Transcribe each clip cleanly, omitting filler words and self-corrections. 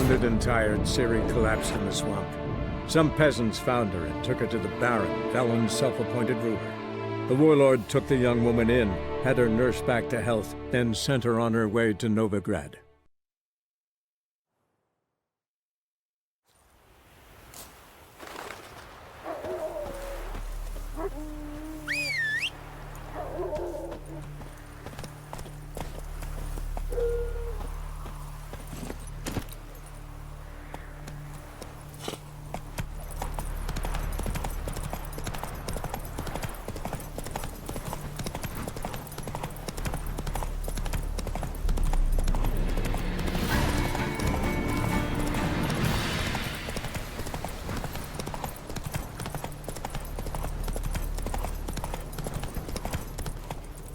Wounded and tired, Ciri collapsed in the swamp. Some peasants found her and took her to the Baron, Velen's self-appointed ruler. The warlord took the young woman in, had her nursed back to health, then sent her on her way to Novigrad.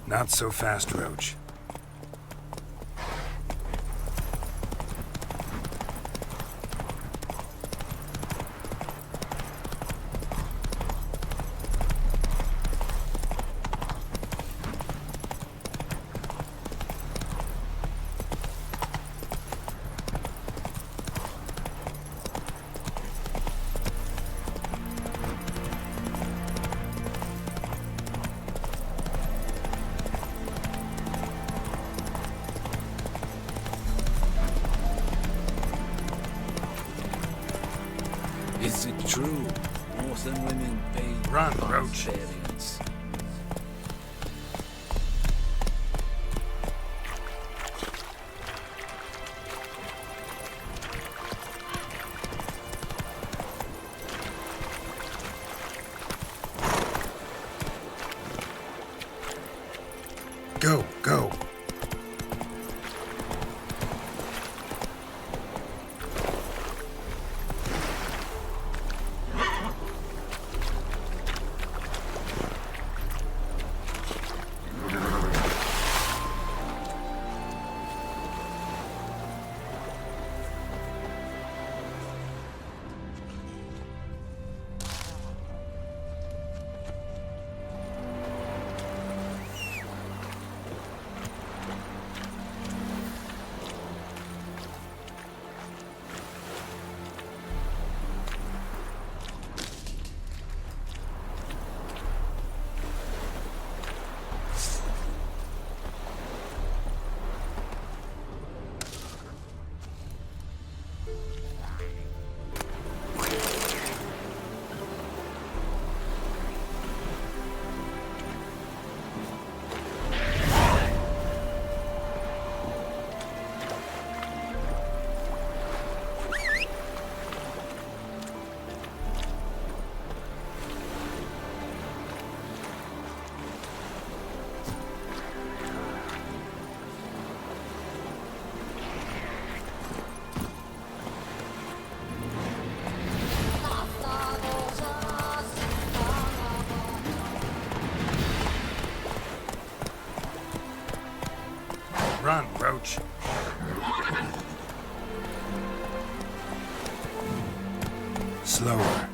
Not so fast, Roach. Is it true? Northern women pay Run, for Roach. variance. Go, go. Run, Roach. Slower.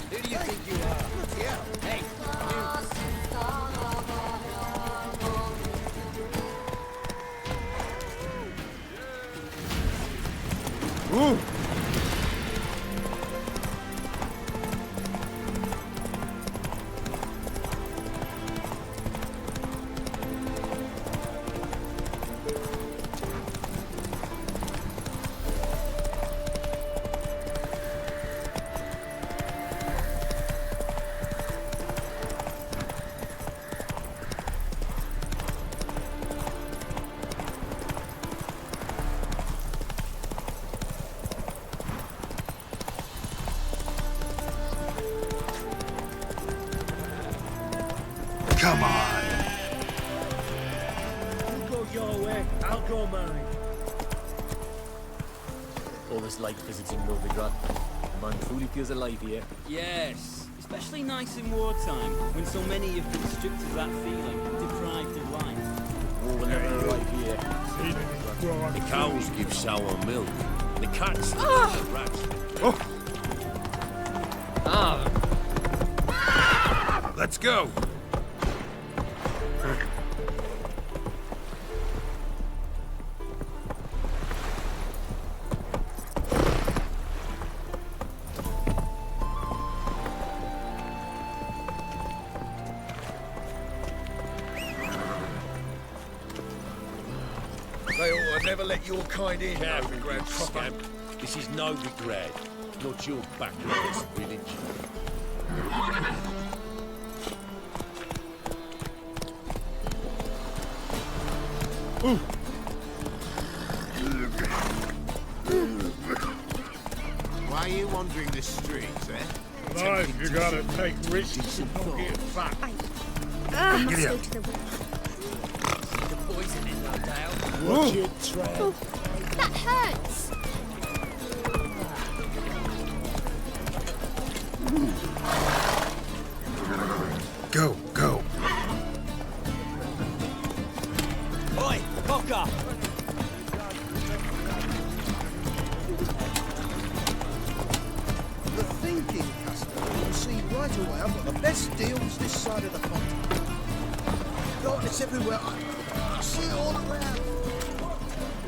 Who do you think you are? Hey, Ooh! Come on. You go your way, I'll go mine. All this light visiting Novigrad. The man truly feels alive here. yes. Especially nice in wartime, when so many have been stripped of that feeling, deprived of life. War will never arrive here. The cows give sour milk. The cats and the rats. Let's go! They ought to never let your kind in, Careful, Novi you Grad. scamp. This is Novi Grad, not your backwoods village. Why are you wandering the streets, eh? Life, you gotta take risks and not get fat. Giddy up. The poison in our Dale. Watch it, Trev. That hurts! Go, go. Oi, Cocker! The thinking customer will see right away I've got the best deals this side of the pond. Darkness everywhere. I see it all around.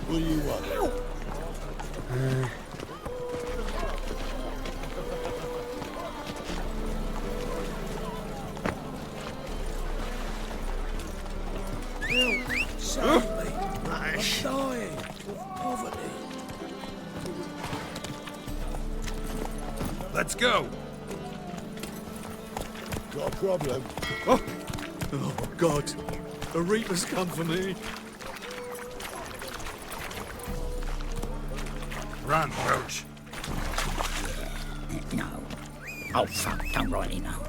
What do you want? Suddenly, I'm dying of poverty. Let's go! Got a problem? Oh, God. The Reapers come for me. Run, Roach. No. Oh, fuck, don't rightly know.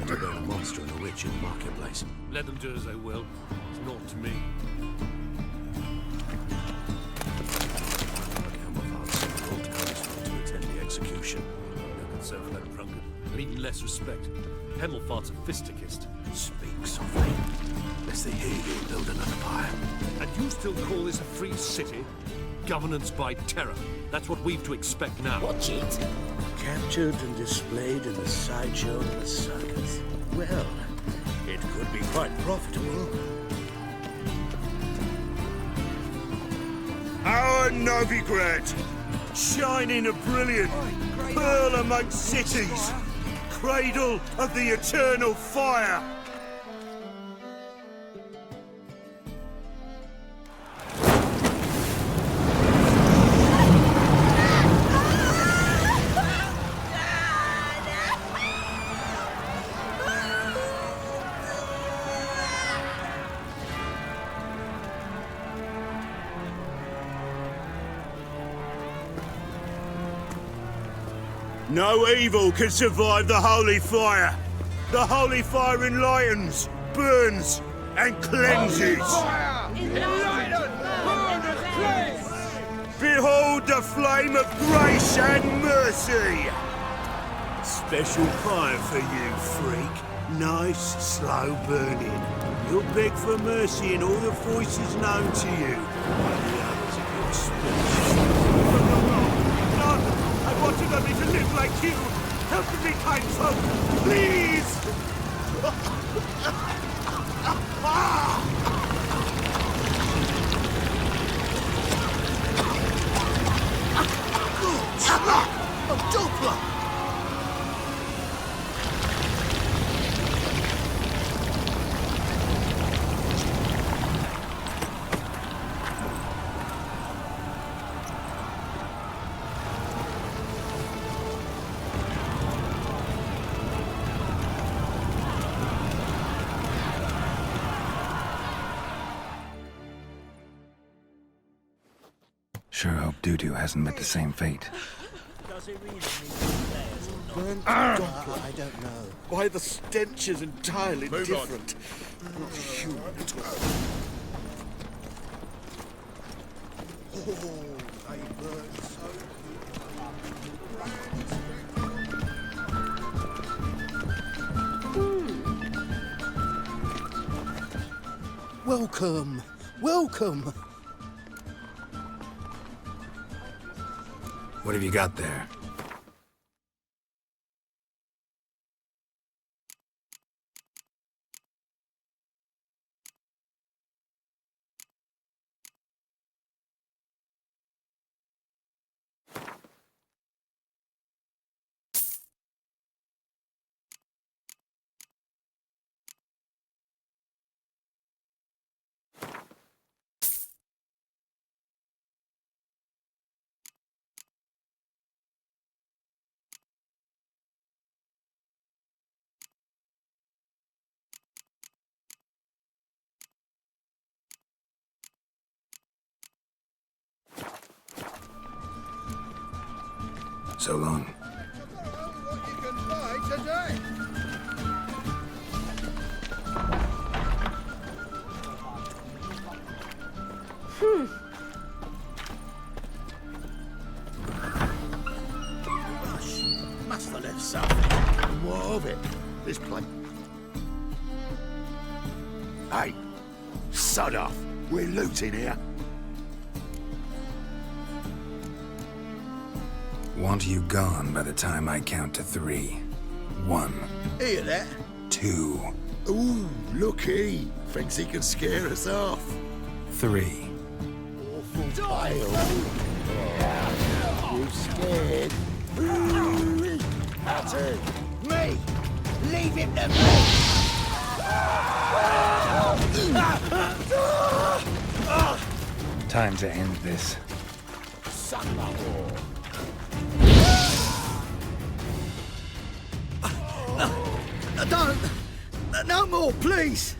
Better burn a monster and a witch in the marketplace. Let them do as they will. It's not to me. Camouflage sent all townsfolk to attend the execution. No concern for that drunkard, and even less respect. Hemmelfart's a fisticist. Speak softly, lest they hear you build an empire. And you still call this a free city? Governance by terror. That's what we've to expect now. Watch it. Captured and displayed in the sideshow of the circus. Well, it could be quite profitable. Our Novigrad, shining a brilliant pearl amongst cities, cradle of the eternal fire. No evil can survive the holy fire. The holy fire enlightens, burns, and cleanses. Behold the flame of grace and mercy. Special fire for you, freak. Nice, slow burning. You'll beg for mercy in all the voices known to you. The others of your speech. I wanted only to live like you. Help me, kind folk, please! Oh, Doppler! Sure hope Dudu hasn't met the same fate. Does it really need players or not? Burnt I don't know. Why, the stench is entirely Move on. different. Not human at all. Oh, they burn so Welcome, welcome. What have you got there? So long. What you can buy today? Must have left something. More of it. This place. Hey, sod off. We're looting here. Want you gone by the time I count to 3. 1, Hear that? 2, Ooh, looky. Thinks he can scare us off. 3. Awful pale. You scared? That's it. Me! Leave him to me! Time to end this. Don't! No more, please!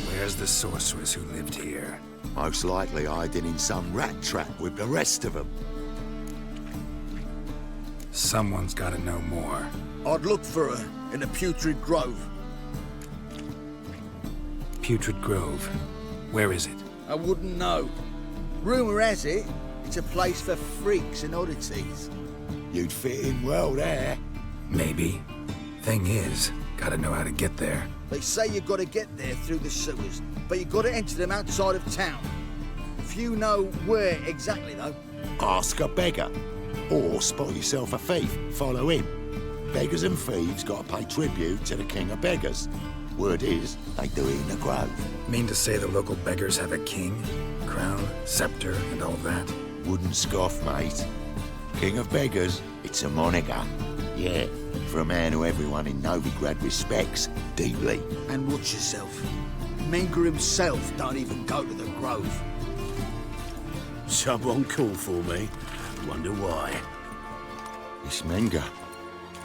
Where's the sorceress who lived here? Most likely hiding in some rat trap with the rest of them. Someone's gotta know more. I'd look for her in the Putrid Grove. Putrid Grove. Where is it? I wouldn't know. Rumour has it, it's a place for freaks and oddities. You'd fit in well there. Maybe. Thing is, gotta know how to get there. They say you've got to get there through the sewers, but you've got to enter them outside of town. If you know where exactly, though. Ask a beggar. Or spot yourself a thief. Follow him. Beggars and thieves gotta pay tribute to the king of beggars. Word is, they do it in the grove. Mean to say the local beggars have a king, crown, scepter, and all that? Wouldn't scoff, mate. King of beggars, it's a moniker. Yeah, for a man who everyone in Novigrad respects deeply. And watch yourself. Menga himself don't even go to the Grove. Someone called for me. Wonder why. It's Menga.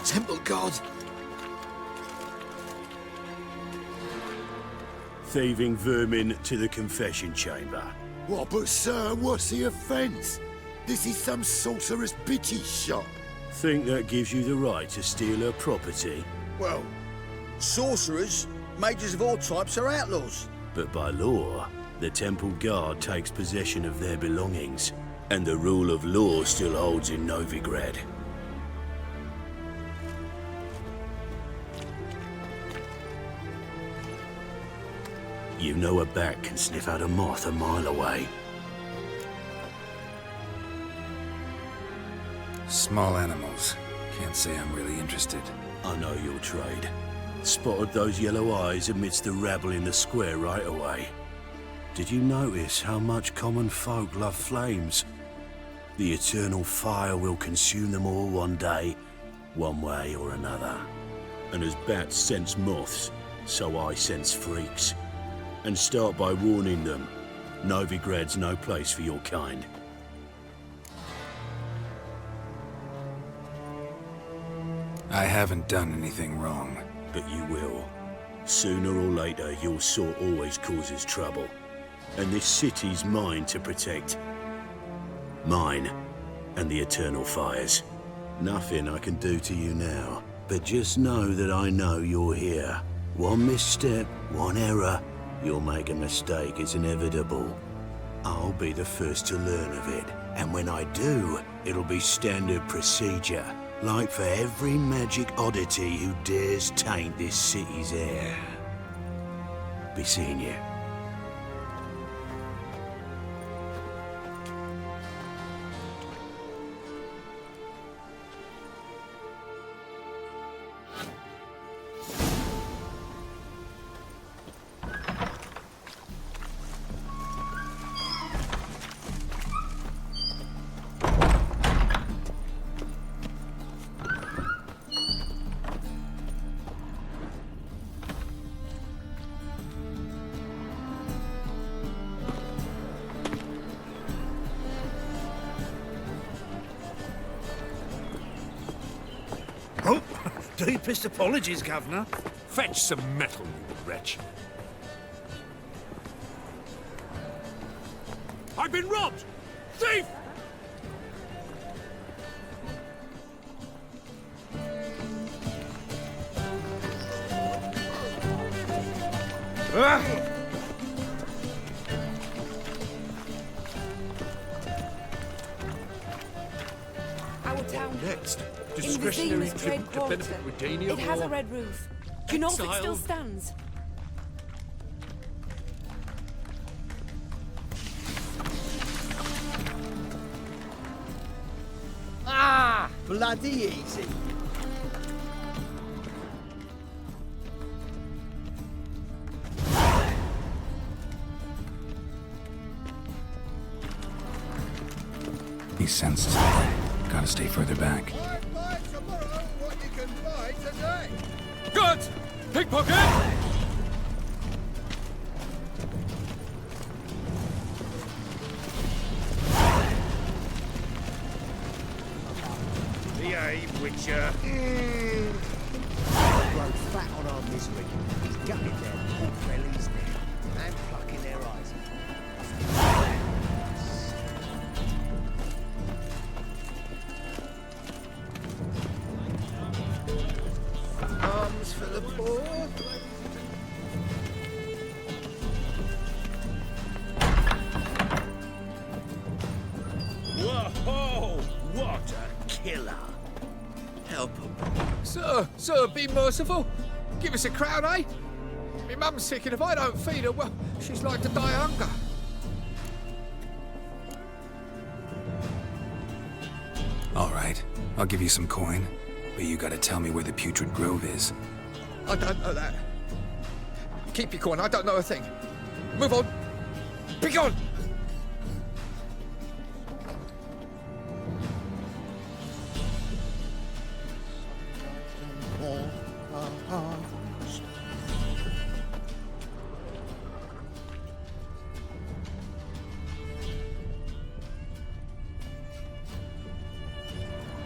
Temple God. Thieving vermin to the confession chamber. What, but sir, what's the offence? This is some sorcerer's bitchy shop. Think that gives you the right to steal her property? Well, sorcerers, mages of all types are outlaws. But by law, the temple guard takes possession of their belongings, and the rule of law still holds in Novigrad. You know a bat can sniff out a moth a mile away. Small animals. Can't say I'm really interested. I know your trade. Spotted those yellow eyes amidst the rabble in the square right away. Did you notice how much common folk love flames? The eternal fire will consume them all one day, one way or another. And as bats sense moths, so I sense freaks. And start by warning them, Novigrad's no place for your kind. I haven't done anything wrong. But you will. Sooner or later, your sort always causes trouble. And this city's mine to protect. Mine. And the Eternal Fires. Nothing I can do to you now. But just know that I know you're here. One misstep, one error, you'll make a mistake, it's inevitable. I'll be the first to learn of it. And when I do, it'll be standard procedure. Like for every magic oddity who dares taint this city's air. Be seeing you. Oh, deepest apologies, Governor. Fetch some metal, you wretch. I've been robbed! Thief! Our town. Next, In the discretionary Zemus trade tribute to quarter. benefit Redania It has or a red roof. Do you know if it exile? still stands? Ah! Bloody easy. He sensed something. Gotta stay further back. Buy tomorrow what you can buy today. Good! Pickpocket! Behave, Witcher. Grow fat on our misery. He's gutted their poor bellies now and plucking their eyes. Arms for the poor. Whoa! What a killer! Help him. Sir, be merciful. Give us a crown, eh? My mum's sick, and if I don't feed her, well, she's like to die of hunger. All right, I'll give you some coin, but you gotta tell me where the Putrid Grove is. I don't know that. Keep your coin, I don't know a thing. Move on. Be gone!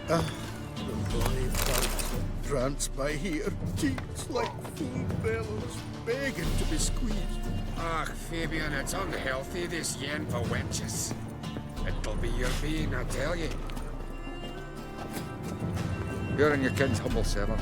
The brave folk prance by here, teats like full bellows, begging to be squeezed. Ach, Fabian, it's unhealthy, this yen for wenches. It'll be your being, I tell you. You're in your kid's humble cellar.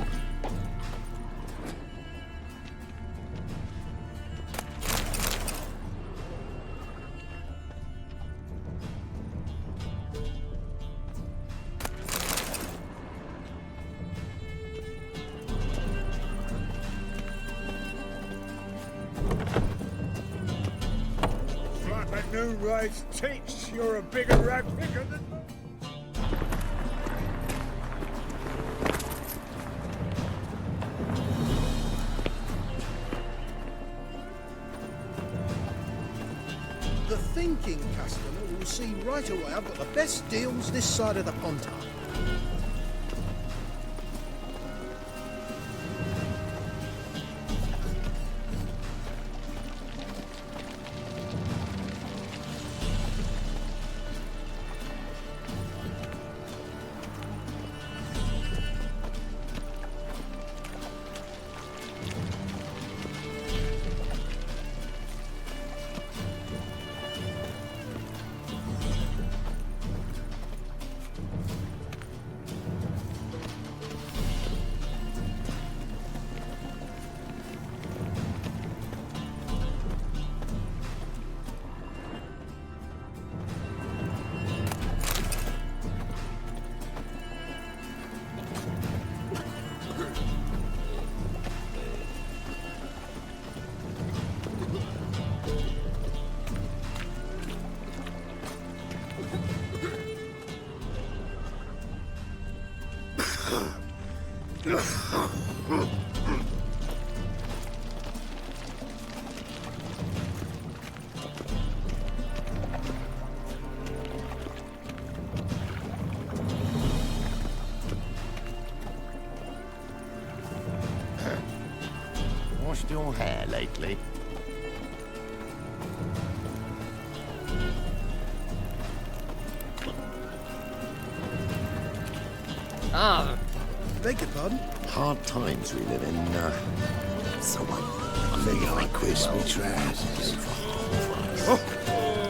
Flapping new rice teach you're a bigger rat picker than... The thinking customer will see right away I've got the best deals this side of the Pontar. Washed your hair lately? Ah, beg your pardon? Hard times we live in, so I think I quit me trousers.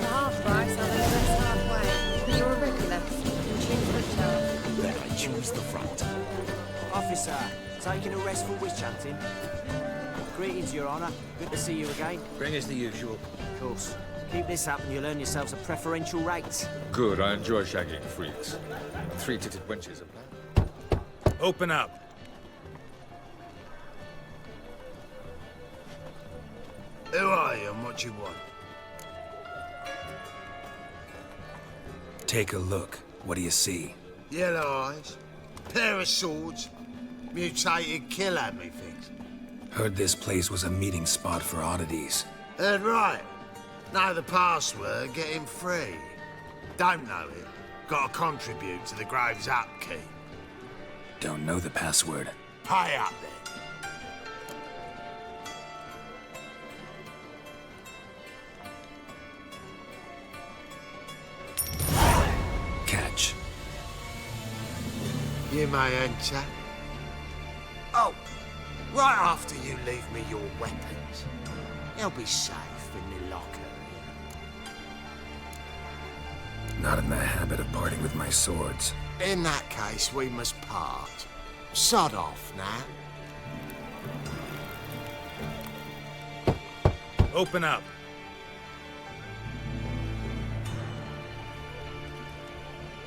Half price, I'll only rest halfway. You're a regular. Choose which half. Then I choose the front. Officer, taking a rest for witch hunting. Greetings, Your Honour. Good to see you again. Bring us the usual. Of course. Keep this up and you'll earn yourselves a preferential rate. Good, I enjoy shagging freaks. Three-titted wenches apply. Open up. Who are you and what you want? Take a look. What do you see? Yellow eyes, pair of swords, mutated killer, methinks. Heard this place was a meeting spot for oddities. Heard right. Know the password, get him free. Don't know it, gotta contribute to the Grave's upkeep. Don't know the password. Pay up then. Catch. You may enter. Oh, right after you leave me your weapons. They'll be safe in the locker. Not in the habit of parting with my swords. In that case, we must part. Sod off now. Open up.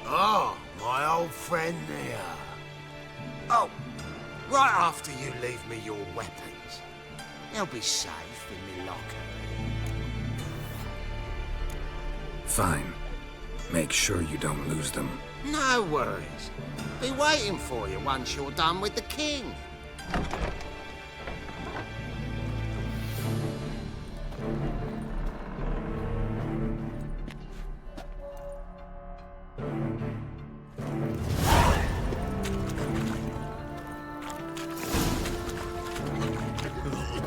Oh, my old friend there. Oh, right after you leave me your weapons. They'll be safe in the locker. Fine. Make sure you don't lose them. No worries. Be waiting for you once you're done with the king.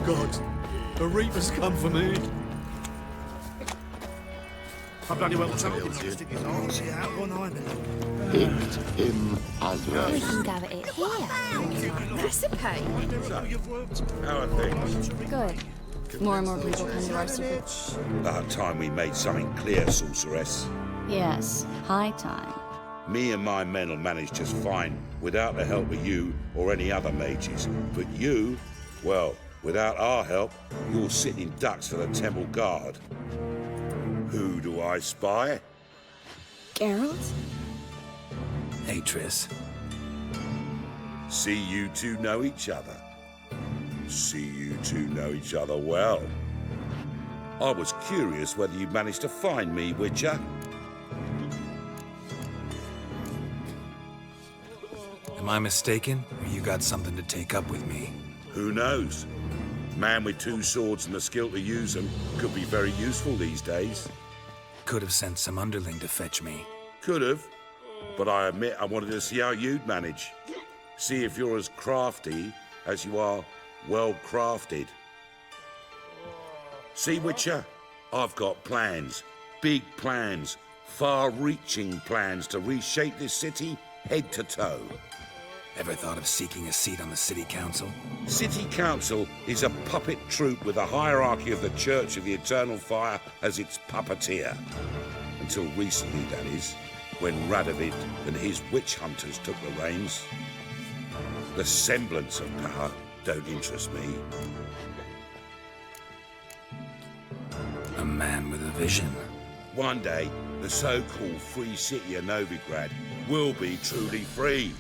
God, the Reaper's come for me. I bloody well something to stick his arms out on either. Picked him as We well. can go at it here. Recipe. How are things? Good. More and more people come to our super. About time we made something clear, sorceress. Yes, high time. Me and my men will manage just fine, without the help of you or any other mages. But you, well, without our help, you're sitting ducks for the temple guard. Who do I spy? Geralt? Hey, Triss. See you two know each other. See you two know each other well. I was curious whether you managed to find me, Witcher. Am I mistaken, or you got something to take up with me? Who knows? Man with two swords and the skill to use them could be very useful these days. Could have sent some underling to fetch me. Could have, but I admit I wanted to see how you'd manage. See if you're as crafty as you are well-crafted. See, Witcher, I've got plans. Big plans. Far-reaching plans to reshape this city head to toe. Ever thought of seeking a seat on the city council? City council is a puppet troupe with a hierarchy of the Church of the Eternal Fire as its puppeteer. Until recently, that is, when Radovid and his witch hunters took the reins. The semblance of power don't interest me. A man with a vision. One day, the so-called free city of Novigrad will be truly free.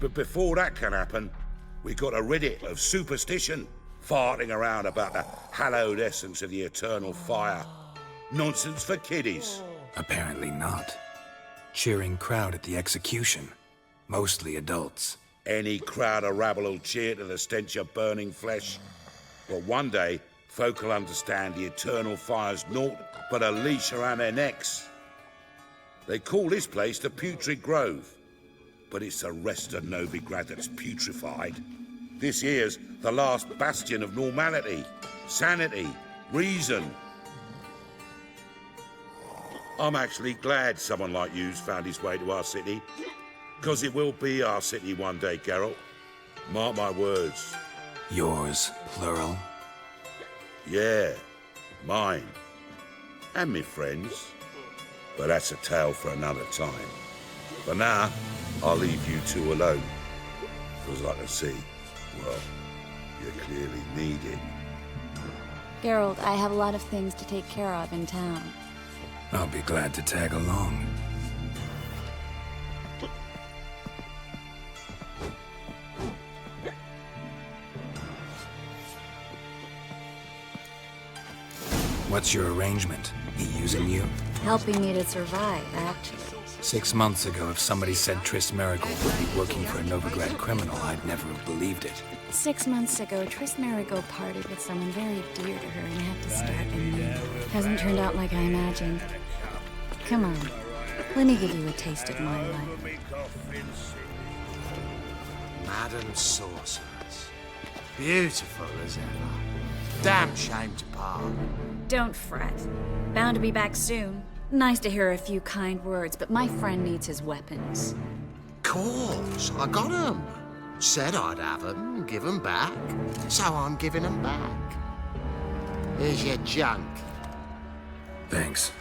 But before that can happen, we got to rid it of superstition, farting around about the hallowed essence of the eternal fire. Nonsense for kiddies. Apparently not. Cheering crowd at the execution. Mostly adults. Any crowd of rabble will cheer to the stench of burning flesh. But one day, folk will understand the eternal fire's naught but a leash around their necks. They call this place the Putrid Grove, but it's the rest of Novigrad that's putrefied. This here's the last bastion of normality, sanity, reason. I'm actually glad someone like you's found his way to our city, because it will be our city one day, Geralt. Mark my words. Yours, plural? Yeah, mine. And me friends. But that's a tale for another time. For now, I'll leave you two alone. Because I can see, well, you clearly need it. Geralt, I have a lot of things to take care of in town. I'll be glad to tag along. What's your arrangement? He using you? Helping me to survive, actually. 6 months ago, if somebody said Triss Merigold would be working for a Novigrad criminal, I'd never have believed it. 6 months ago, Triss Merigold partied with someone very dear to her and had to start anew. Hasn't turned out like I imagined. Come on, let me give you a taste of my life. Madam Sorceress. Beautiful as ever. Damn shame to part. Don't fret. Bound to be back soon. Nice to hear a few kind words, but my friend needs his weapons. Course, I got 'em. Said I'd have 'em and give 'em back. So I'm giving 'em back. Here's your junk. Thanks.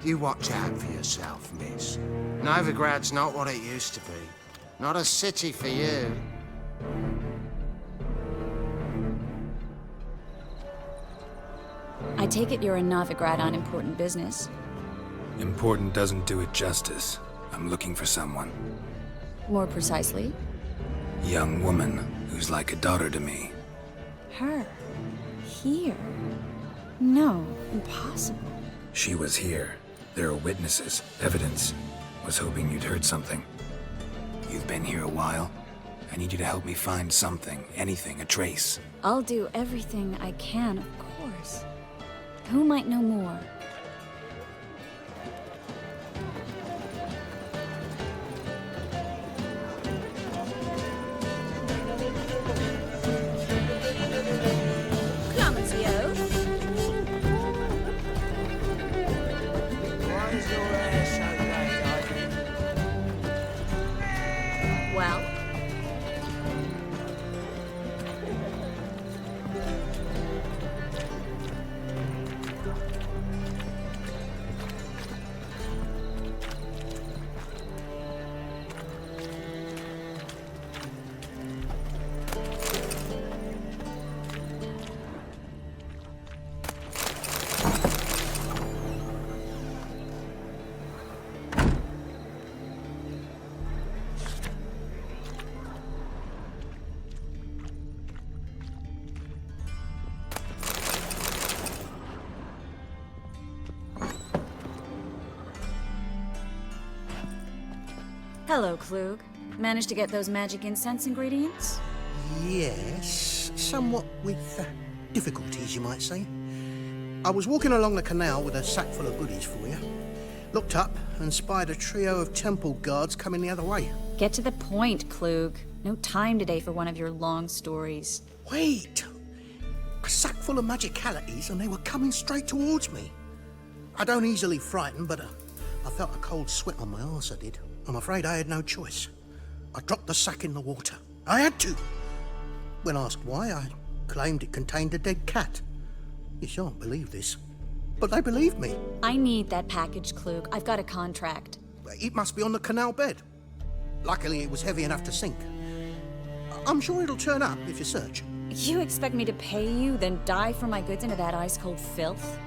You watch out for yourself, miss. Novigrad's not what it used to be. Not a city for you. I take it you're in Novigrad on important business. Important doesn't do it justice. I'm looking for someone. More precisely? Young woman who's like a daughter to me. Her? Here? No, impossible. She was here. There are witnesses, evidence. Was hoping you'd heard something. You've been here a while. I need you to help me find something, anything, a trace. I'll do everything I can, of course. Who might know more? Well? Hello, Klug. Managed to get those magic incense ingredients? Yes, somewhat with difficulties, you might say. I was walking along the canal with a sack full of goodies for you. Looked up and spied a trio of temple guards coming the other way. Get to the point, Klug. No time today for one of your long stories. Wait! A sack full of magicalities and they were coming straight towards me. I don't easily frighten, but I felt a cold sweat on my arse, I did. I'm afraid I had no choice. I dropped the sack in the water. I had to. When asked why, I claimed it contained a dead cat. You shan't believe this, but they believed me. I need that package, Klug. I've got a contract. It must be on the canal bed. Luckily, it was heavy enough to sink. I'm sure it'll turn up if you search. You expect me to pay you, then dive for my goods into that ice-cold filth?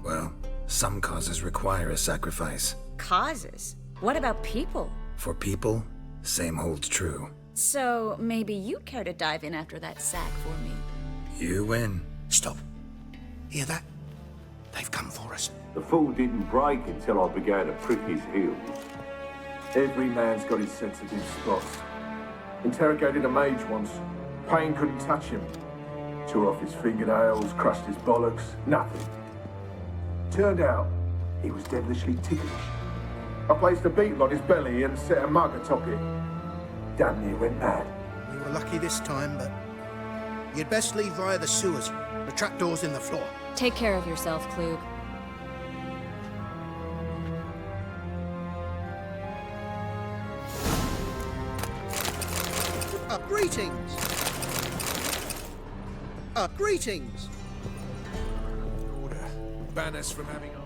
Well, some causes require a sacrifice. Causes? What about people? For people, same holds true. So, maybe you'd care to dive in after that sack for me. You win. Stop. Hear that? They've come for us. The fall didn't break until I began to prick his heels. Every man's got his sensitive spots. Interrogated a mage once. Pain couldn't touch him. Tore off his fingernails, crushed his bollocks, nothing. Turned out, he was devilishly ticklish. I placed a beetle on his belly and set a mug atop it. Damn near went mad. We were lucky this time, but you'd best leave via the sewers. The trapdoor's in the floor. Take care of yourself, Klug. Greetings! Greetings! Order. Ban us from having our...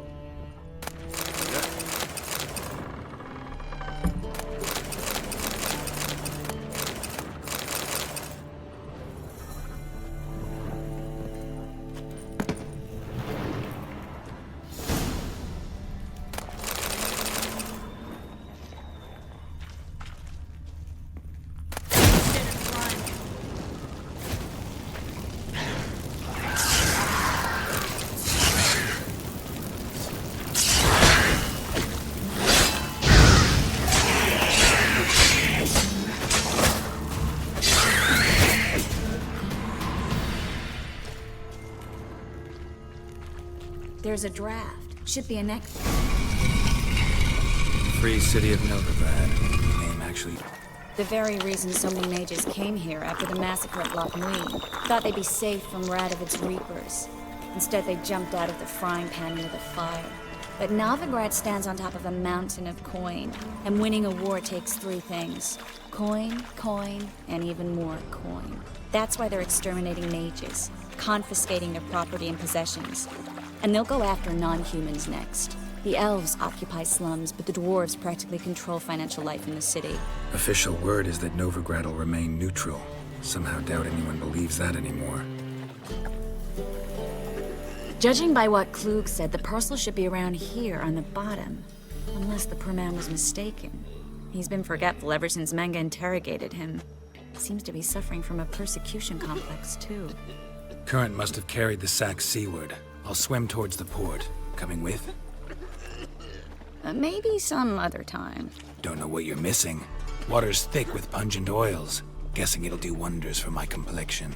There's a draft. Should be a neck. Free City of Novigrad. Name actually... The very reason so many mages came here after the massacre at Loch Muin. Thought they'd be safe from Radovid's reapers. Instead, they jumped out of the frying pan into the fire. But Novigrad stands on top of a mountain of coin, and winning a war takes three things. Coin, coin, and even more coin. That's why they're exterminating mages, confiscating their property and possessions. And they'll go after non-humans next. The elves occupy slums, but the dwarves practically control financial life in the city. Official word is that Novigrad will remain neutral. Somehow doubt anyone believes that anymore. Judging by what Klug said, the parcel should be around here on the bottom. Unless the poor man was mistaken. He's been forgetful ever since Manga interrogated him. Seems to be suffering from a persecution complex, too. Current must have carried the sack seaward. I'll swim towards the port. Coming with? Maybe some other time. Don't know what you're missing. Water's thick with pungent oils. Guessing it'll do wonders for my complexion.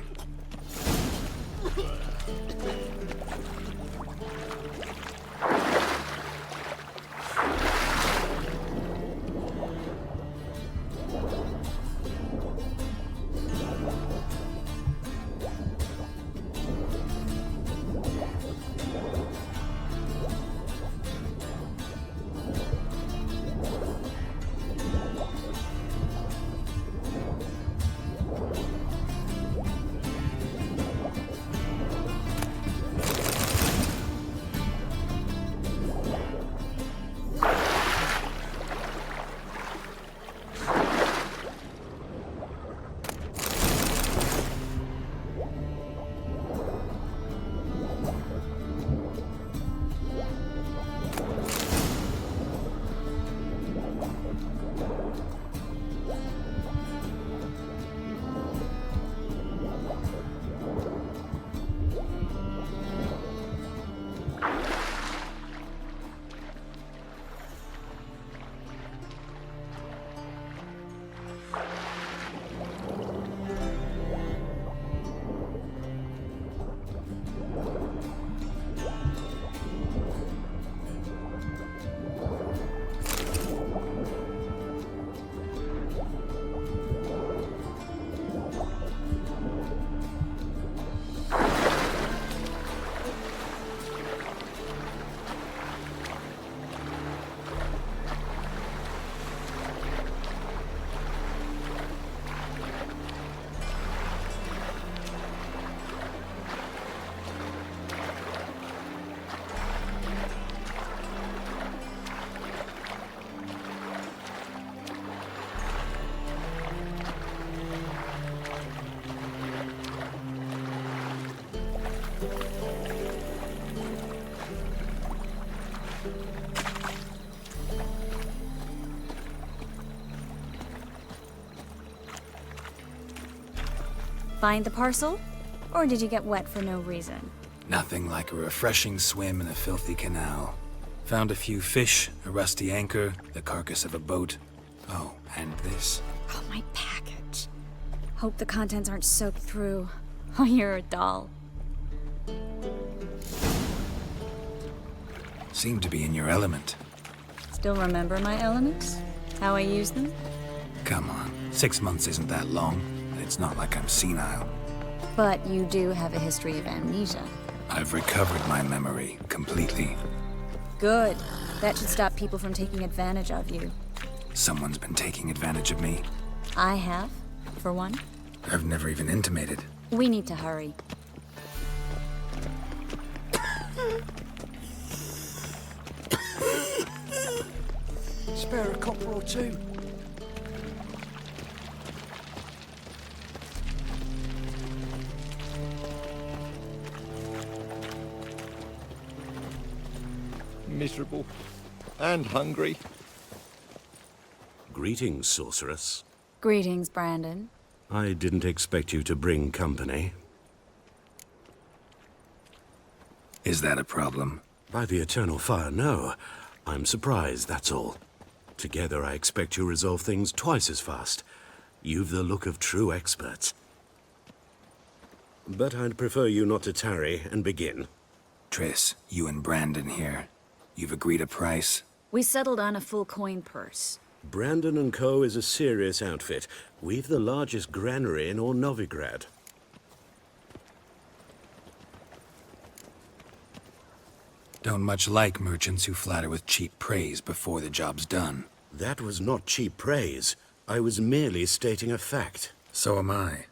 Find the parcel? Or did you get wet for no reason? Nothing like a refreshing swim in a filthy canal. Found a few fish, a rusty anchor, the carcass of a boat. Oh, and this. Oh, my package. Hope the contents aren't soaked through. Oh, you're a doll. Seem to be in your element. Still remember my elements? How I use them? Come on, 6 months isn't that long. It's not like I'm senile. But you do have a history of amnesia. I've recovered my memory completely. Good. That should stop people from taking advantage of you. Someone's been taking advantage of me. I have, for one. I've never even intimated. We need to hurry. Spare a copper or two. Miserable and hungry. Greetings, sorceress. Greetings, Brandon. I didn't expect you to bring company. Is that a problem? By the eternal fire, no. I'm surprised, that's all. Together, I expect you resolve things twice as fast. You've the look of true experts. But I'd prefer you not to tarry and begin. Triss, you and Brandon here. You've agreed a price? We settled on a full coin purse. Brandon & Co. is a serious outfit. We've the largest granary in all Novigrad. Don't much like merchants who flatter with cheap praise before the job's done. That was not cheap praise. I was merely stating a fact. So am I.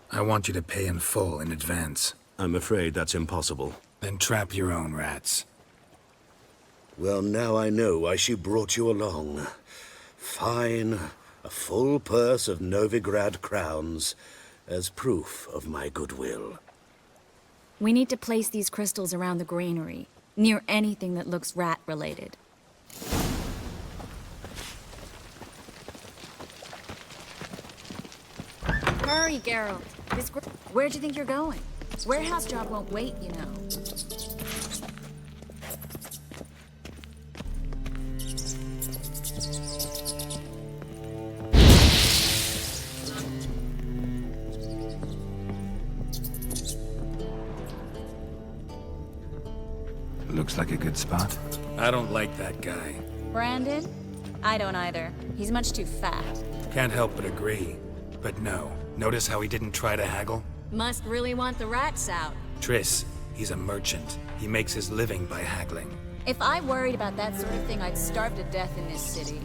I want you to pay in full in advance. I'm afraid that's impossible. Then trap your own rats. Well, now I know why she brought you along. Fine. A full purse of Novigrad crowns as proof of my goodwill. We need to place these crystals around the granary, near anything that looks rat-related. Hurry, Geralt. Where'd you think you're going? Warehouse job won't wait, you know. Looks like a good spot. I don't like that guy. Brandon? I don't either. He's much too fat. Can't help but agree. But no. Notice how he didn't try to haggle? Must really want the rats out. Triss, he's a merchant. He makes his living by haggling. If I worried about that sort of thing, I'd starve to death in this city.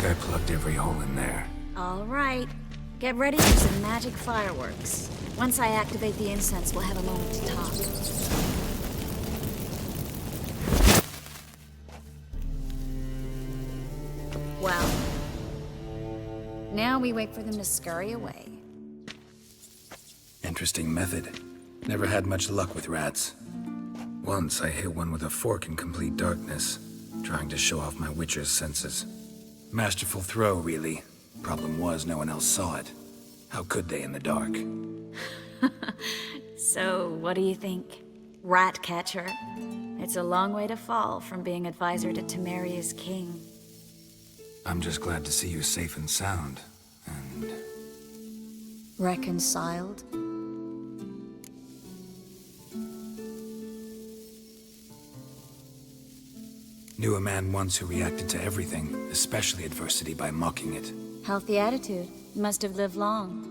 I plugged every hole in there. All right. Get ready for some magic fireworks. Once I activate the incense, we'll have a moment to talk. Well, now we wait for them to scurry away. Interesting method. Never had much luck with rats. Once I hit one with a fork in complete darkness, trying to show off my witcher's senses. Masterful throw, really. Problem was, no one else saw it. How could they in the dark? So, what do you think? Rat catcher? It's a long way to fall from being advisor to Temeria's king. I'm just glad to see you safe and sound, and... Reconciled? Knew a man once who reacted to everything, especially adversity, by mocking it. Healthy attitude. Must have lived long.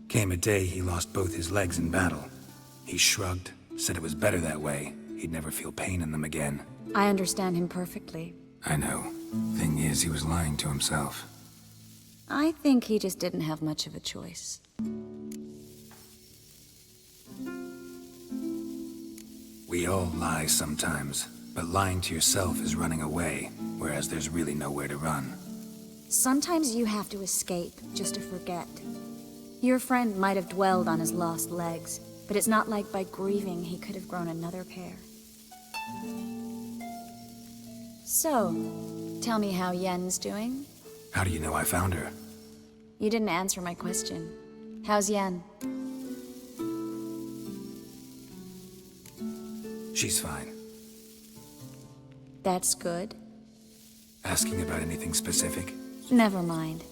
Came a day he lost both his legs in battle. He shrugged, said it was better that way. He'd never feel pain in them again. I understand him perfectly. I know. Thing is, he was lying to himself. I think he just didn't have much of a choice. We all lie sometimes, but lying to yourself is running away, whereas there's really nowhere to run. Sometimes you have to escape, just to forget. Your friend might have dwelled on his lost legs, but it's not like by grieving he could have grown another pair. So, tell me how Yen's doing? How do you know I found her? You didn't answer my question. How's Yen? She's fine. That's good. Asking about anything specific? Never mind.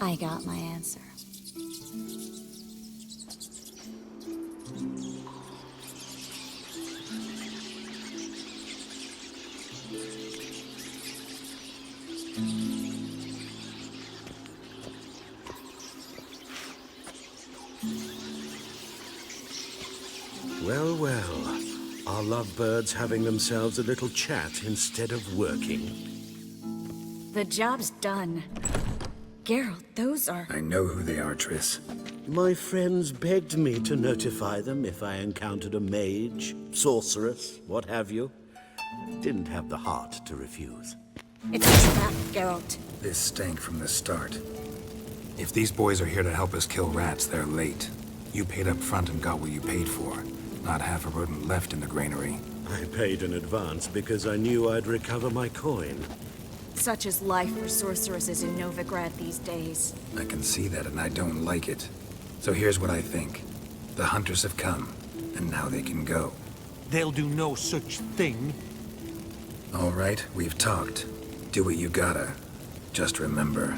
I got my answer. Well, well. Our lovebirds having themselves a little chat instead of working. The job's done. Geralt, those are... I know who they are, Triss. My friends begged me to notify them if I encountered a mage, sorceress, what have you. Didn't have the heart to refuse. It's a trap, Geralt. This stank from the start. If these boys are here to help us kill rats, they're late. You paid up front and got what you paid for. Not half a rodent left in the granary. I paid in advance because I knew I'd recover my coin. Such is life for sorceresses in Novigrad these days. I can see that, and I don't like it. So here's what I think. The hunters have come, and now they can go. They'll do no such thing. All right, we've talked. Do what you gotta. Just remember,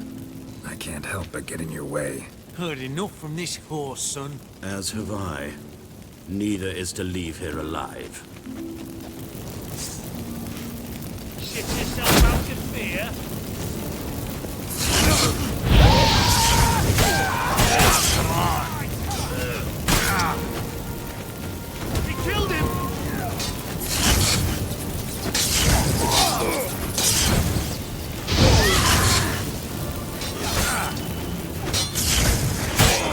I can't help but get in your way. Heard enough from this horse, son. As have I. Neither is to leave here alive. Shit yourself out of fear. Come on. He killed him.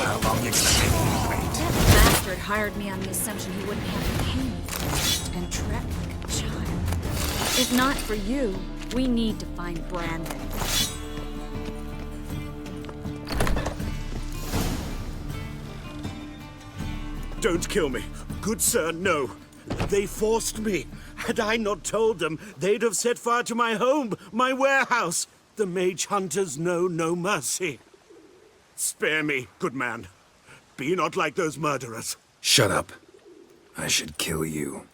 How long you gonna make me wait? That bastard hired me on the assumption he wouldn't have to pay me first and trapped like a child. If not for you, we need to find Brandon. Don't kill me. Good sir, no. They forced me. Had I not told them, they'd have set fire to my home, my warehouse. The mage hunters know no mercy. Spare me, good man. Be not like those murderers. Shut up. I should kill you.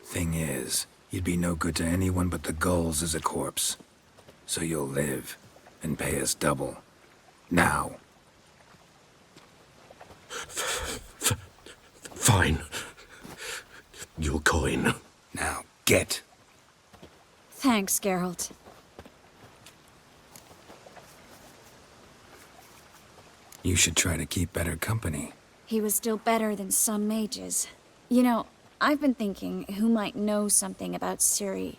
Thing is, you'd be no good to anyone but the gulls as a corpse. So you'll live, and pay us double. Now. Fine. Your coin. Now, get. Thanks, Geralt. You should try to keep better company. He was still better than some mages. You know, I've been thinking who might know something about Ciri.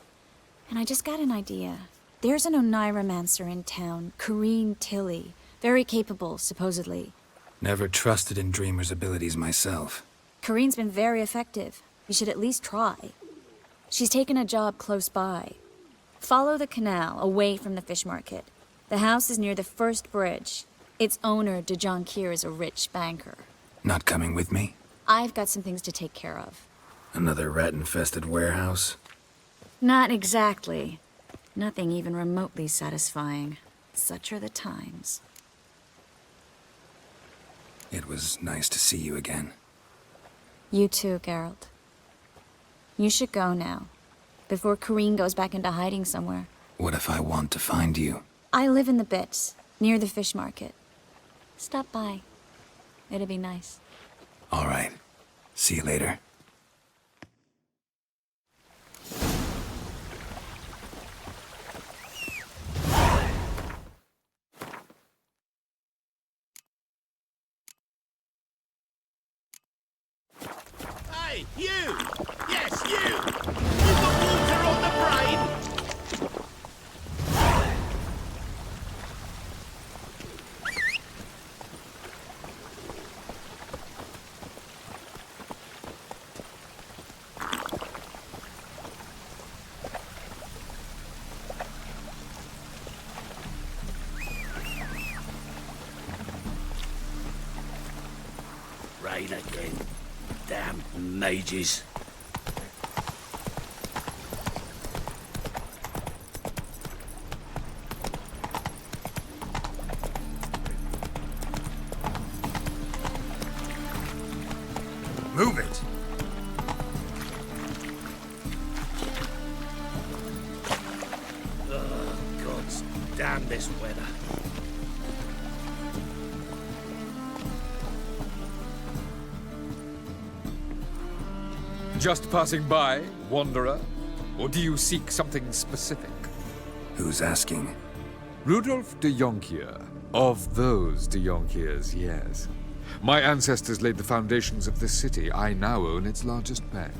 And I just got an idea. There's an Oneiromancer in town, Corrine Tilly. Very capable, supposedly. Never trusted in Dreamer's abilities myself. Corinne's been very effective. You should at least try. She's taken a job close by. Follow the canal, away from the fish market. The house is near the first bridge. Its owner, De Jonquière, is a rich banker. Not coming with me? I've got some things to take care of. Another rat-infested warehouse? Not exactly. Nothing even remotely satisfying. Such are the times. It was nice to see you again. You too, Geralt. You should go now, before Corinne goes back into hiding somewhere. What if I want to find you? I live in the Bits, near the fish market. Stop by. It'd be nice. All right. See you later. Hey, you! Yes, you! You got water on the brain? Rain again. Damn mages. Move it! Oh, gods damn this weather. Just passing by, wanderer? Or do you seek something specific? Who's asking? Rudolf de Jonquière. Of those de Jonquières, yes. My ancestors laid the foundations of this city. I now own its largest bank.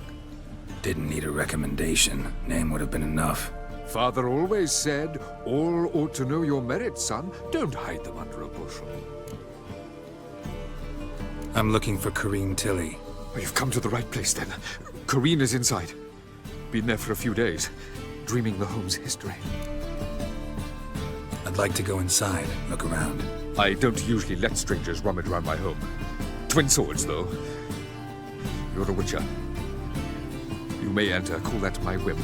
Didn't need a recommendation. Name would have been enough. Father always said, all ought to know your merits, son. Don't hide them under a bushel. I'm looking for Corinne Tilly. You've come to the right place, then. Corinne is inside. Been there for a few days, dreaming the home's history. I'd like to go inside, look around. I don't usually let strangers rummage around my home. Twin swords, though. You're a witcher. You may enter, call that my whim.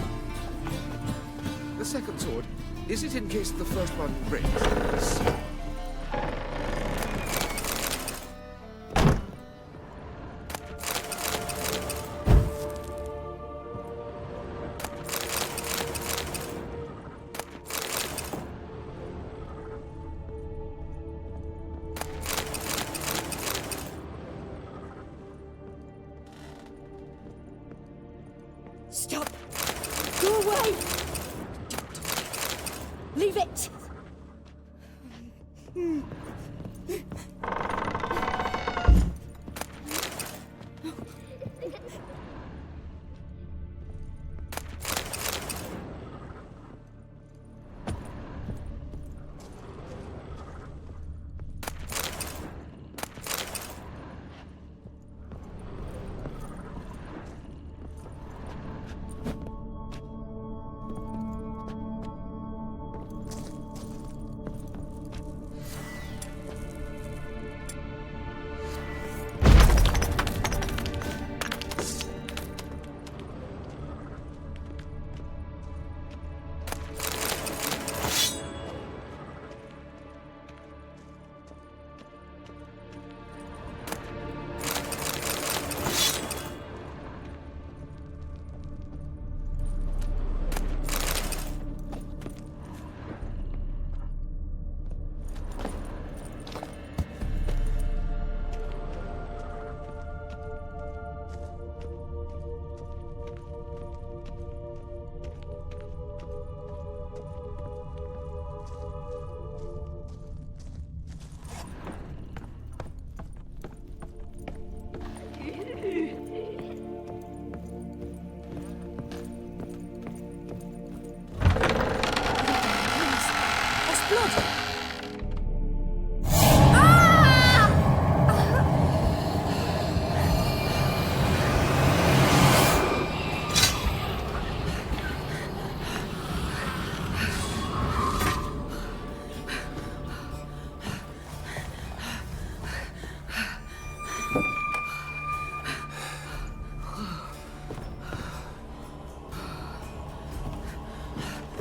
The second sword, is it in case the first one breaks? Stop! Go away! Leave it!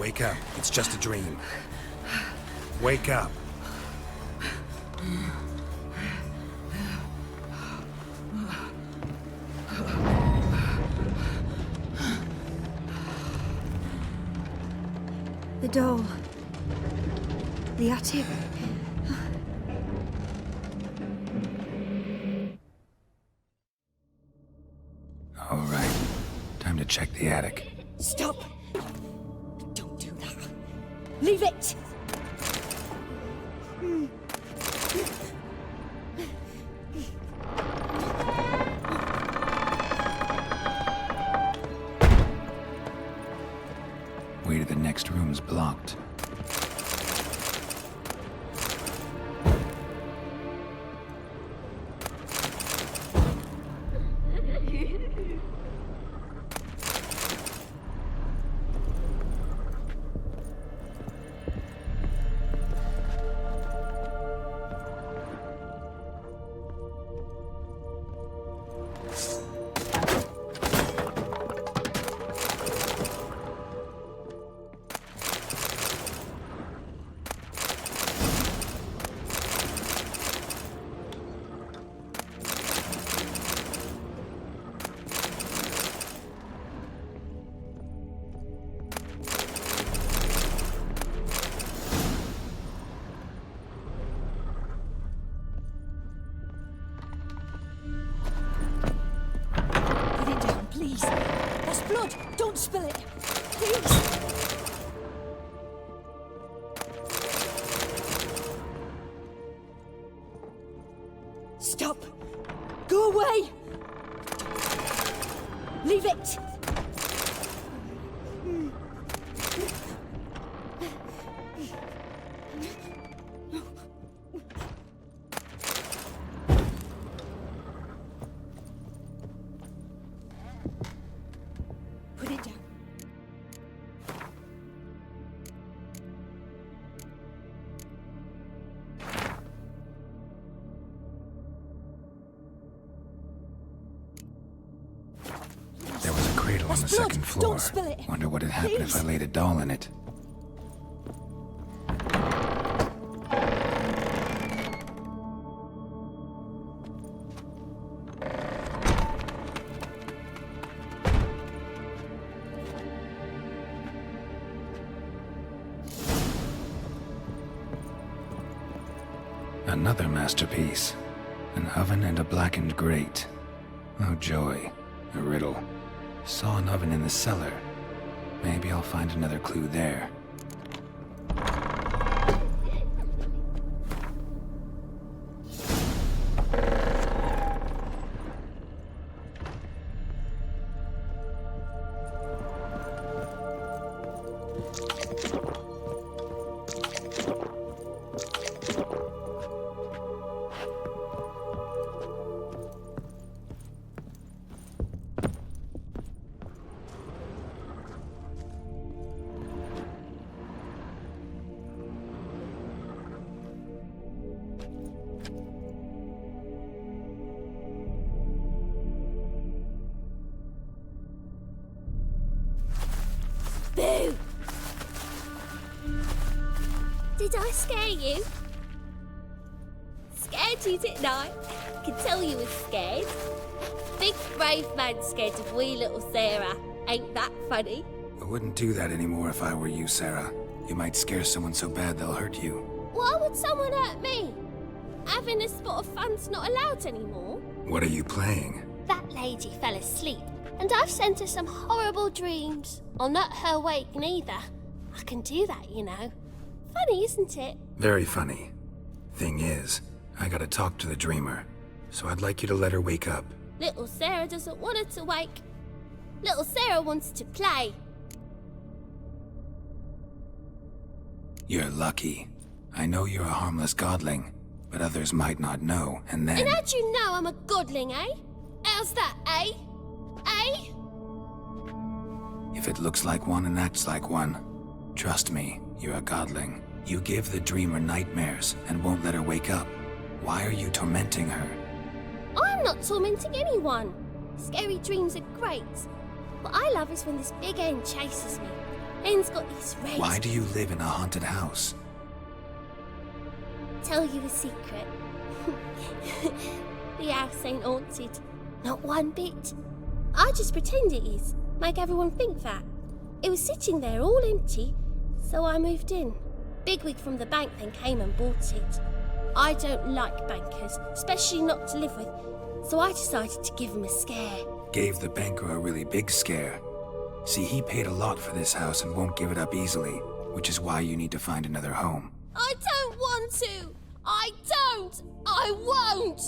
Wake up. It's just a dream. Wake up. The doll. The attic. All right. Time to check the attic. Stop! Don't do that. Leave it! Way to the next room's blocked. Please. That's blood. Don't spill it. Please. Stop. Go away. Leave it. Put it down. There was a cradle on the second floor. Don't spill it. Wonder what would happen if I laid a doll in it. Another masterpiece. An oven and a blackened grate. Oh joy. A riddle. Saw an oven in the cellar. Maybe I'll find another clue there. Boo! Did I scare you? Scared you, didn't I? I can tell you was scared. Big brave man scared of wee little Sarah. Ain't that funny? I wouldn't do that anymore if I were you, Sarah. You might scare someone so bad they'll hurt you. Why would someone hurt me? Having a spot of fun's not allowed anymore. What are you playing? That lady fell asleep, and I've sent her some horrible dreams. I'll not her wake neither. I can do that, you know. Funny, isn't it? Very funny. Thing is, I gotta talk to the dreamer, so I'd like you to let her wake up. Little Sarah doesn't want her to wake. Little Sarah wants to play. You're lucky. I know you're a harmless godling, but others might not know, and then... And how'd you know I'm a godling, eh? How's that, eh? Eh? If it looks like one and acts like one, trust me, you're a godling. You give the dreamer nightmares and won't let her wake up. Why are you tormenting her? I'm not tormenting anyone. Scary dreams are great. What I love is when this big end chases me. Ian's got these red... Why do you live in a haunted house? Tell you a secret. The house ain't haunted. Not one bit. I just pretend it is. Make everyone think that. It was sitting there all empty, so I moved in. Bigwig from the bank then came and bought it. I don't like bankers, especially not to live with, so I decided to give him a scare. Gave the banker a really big scare. See, he paid a lot for this house and won't give it up easily, which is why you need to find another home. I don't want to! I don't! I won't!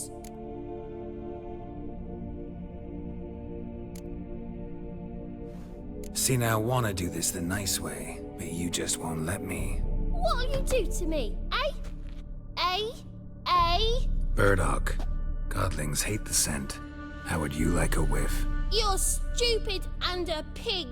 See, now I want to do this the nice way, but you just won't let me. What'll you do to me, eh? Eh? Burdock, godlings hate the scent. How would you like a whiff? You're stupid and a pig.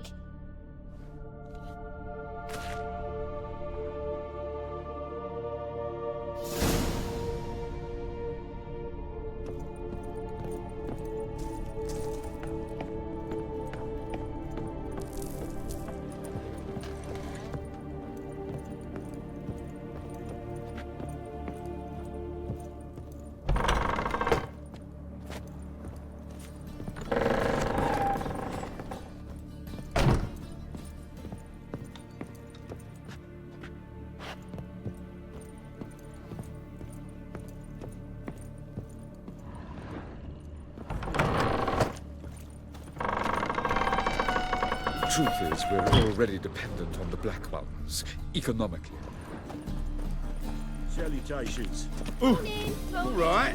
Truth is, we're already dependent on the Black Mountains, economically. Salutations. All right.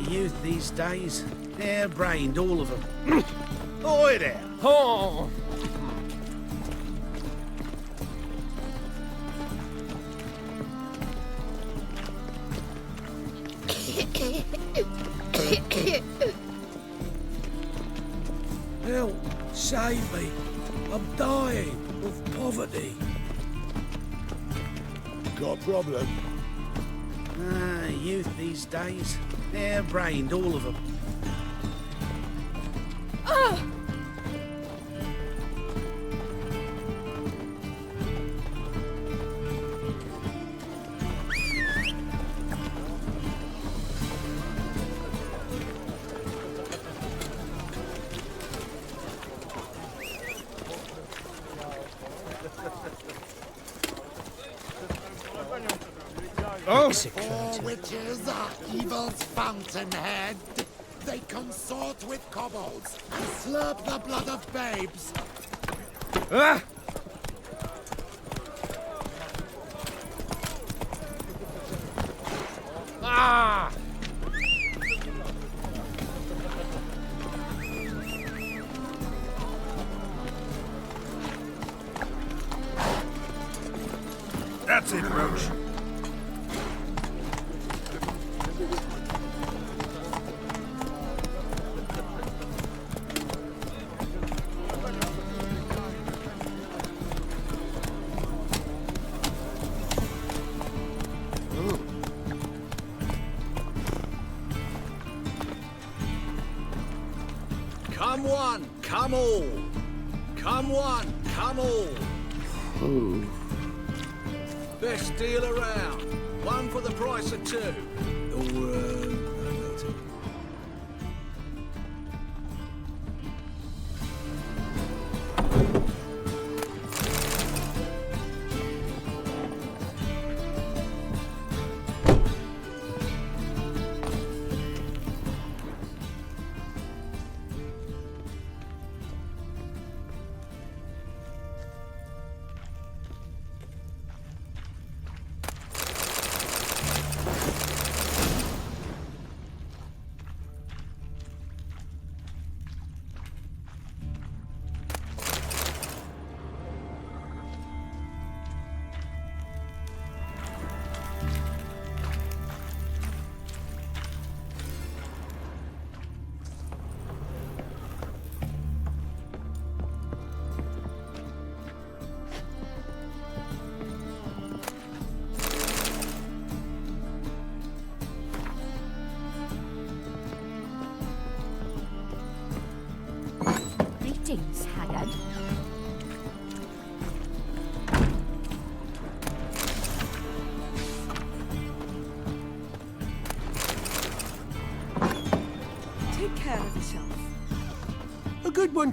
Youth these days, hair-brained, all of them. Oi there! Oh! Help! Save me! I'm dying of poverty. Got a problem? Youth these days, hair-brained, all of them. All witches are evil's fountainhead. They consort with kobolds and slurp the blood of babes. Ah! Ah! That's it, Roach. Come one, come all. Come one, come all. Best deal around. One for the price of two.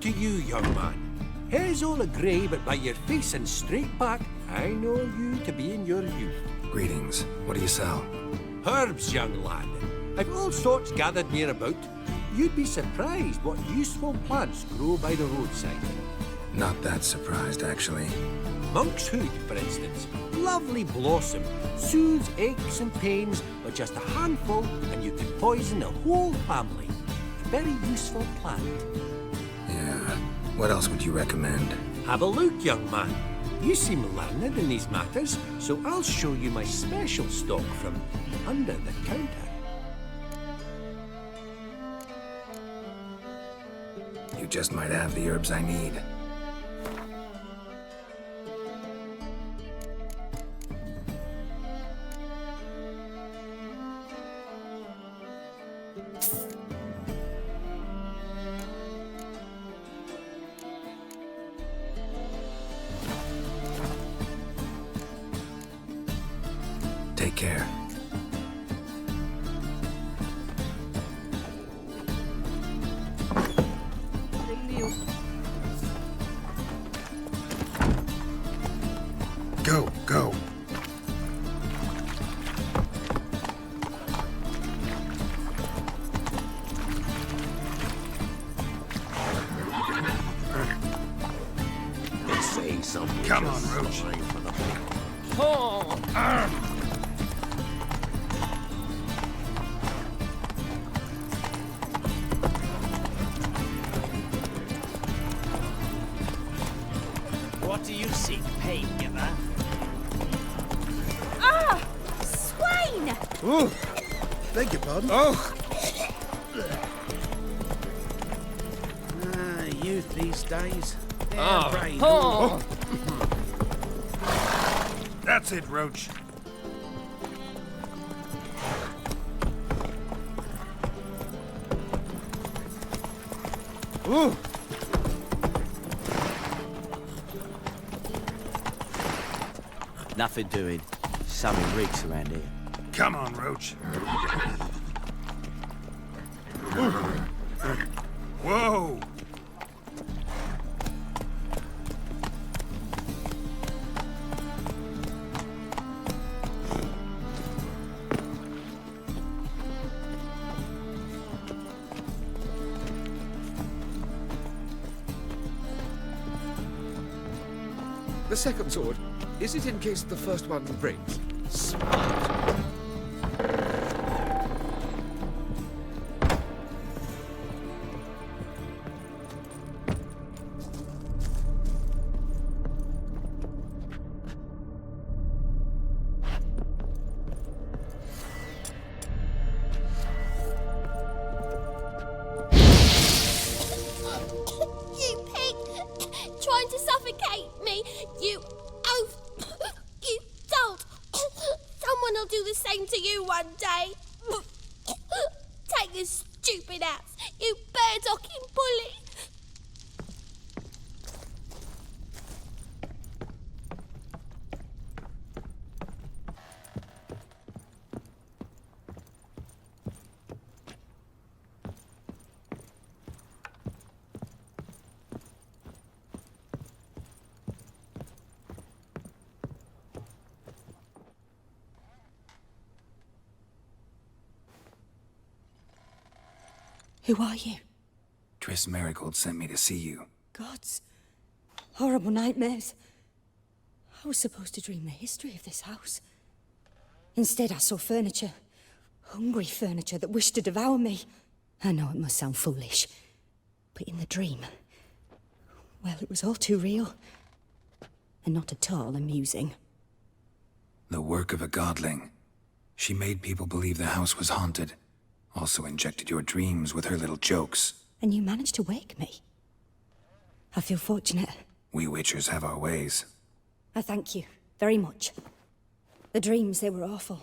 to you, young man. Hair's all a grey, but by your face and straight back, I know you to be in your youth. Greetings. What do you sell? Herbs, young lad. I've all sorts gathered near about. You'd be surprised what useful plants grow by the roadside. Not that surprised, actually. Monk's hood, for instance. Lovely blossom. Soothes aches and pains with just a handful, and you could poison the whole family. A very useful plant. Yeah. What else would you recommend? Have a look, young man. You seem learned in these matters, so I'll show you my special stock from under the counter. You just might have the herbs I need. Take care. Go, go. Say something. Come on, Roach. What do you seek, pain giver? Ah! Swine! Oh, beg your pardon. Oh! Youth these days. That's it, Roach. Ooh! Nothing doing. Something reeks around here. Come on, Roach. Whoa! The second sword, is it in case the first one breaks? You pig! Trying to suffocate me! You oaf! You dolt! Someone will do the same to you one day! Take this stupid axe, you bird-docking bully! Who are you? Triss Merigold sent me to see you. Gods. Horrible nightmares. I was supposed to dream the history of this house. Instead, I saw furniture. Hungry furniture that wished to devour me. I know it must sound foolish, but in the dream, well, it was all too real. And not at all amusing. The work of a godling. She made people believe the house was haunted. Also injected your dreams with her little jokes. And you managed to wake me. I feel fortunate. We Witchers have our ways. I thank you very much. The dreams, they were awful.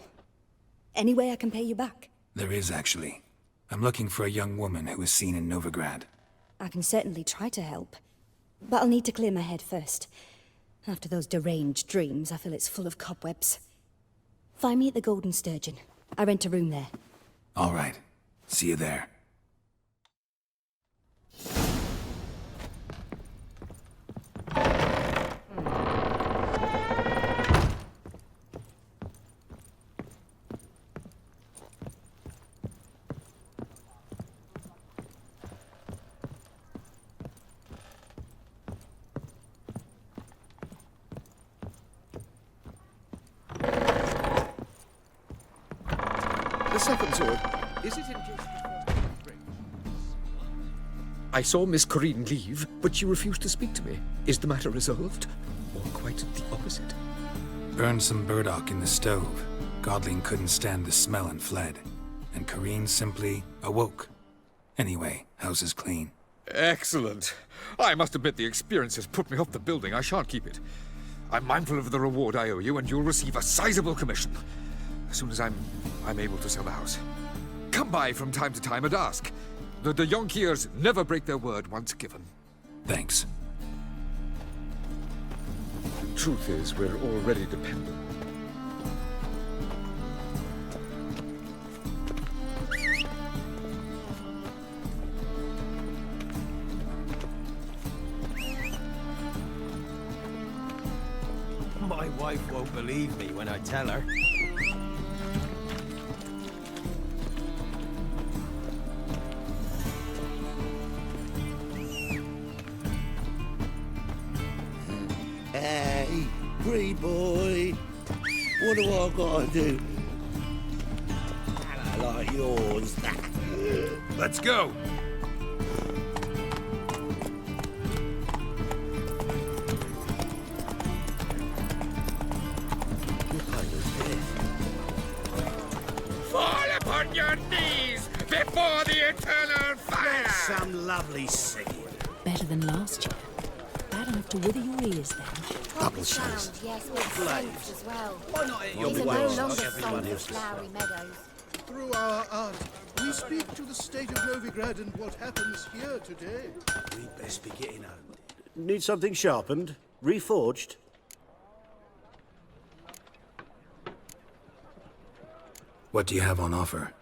Any way I can pay you back? There is, actually. I'm looking for a young woman who was seen in Novigrad. I can certainly try to help. But I'll need to clear my head first. After those deranged dreams, I feel it's full of cobwebs. Find me at the Golden Sturgeon. I rent a room there. All right. See you there. second sword, is it in case the first one breaks? I saw Miss Corrine leave, but she refused to speak to me. Is the matter resolved? Or quite the opposite? Burned some burdock in the stove. Godling couldn't stand the smell and fled. And Corrine simply awoke. Anyway, house is clean. Excellent. I must admit the experience has put me off the building. I shan't keep it. I'm mindful of the reward I owe you, and you'll receive a sizable commission. As soon as I'm able to sell the house. Come by from time to time and ask. The de Jonkiers never break their word once given. Thanks. Truth is, we're already dependent. My wife won't believe me when I tell her. Hey, free boy. What do I gotta do? I like yours. Let's go. Fall upon your knees before the eternal fire! Some lovely singing. Better than last year. Bad enough to wither your ears then. Double shows. Yes, with saints as well. Why not hit your These are no waist longer like everyone saints of else's? flowery meadows. Through our art, we speak to the state of Novigrad and what happens here today. We'd best be getting home. Need something sharpened? Reforged? What do you have on offer?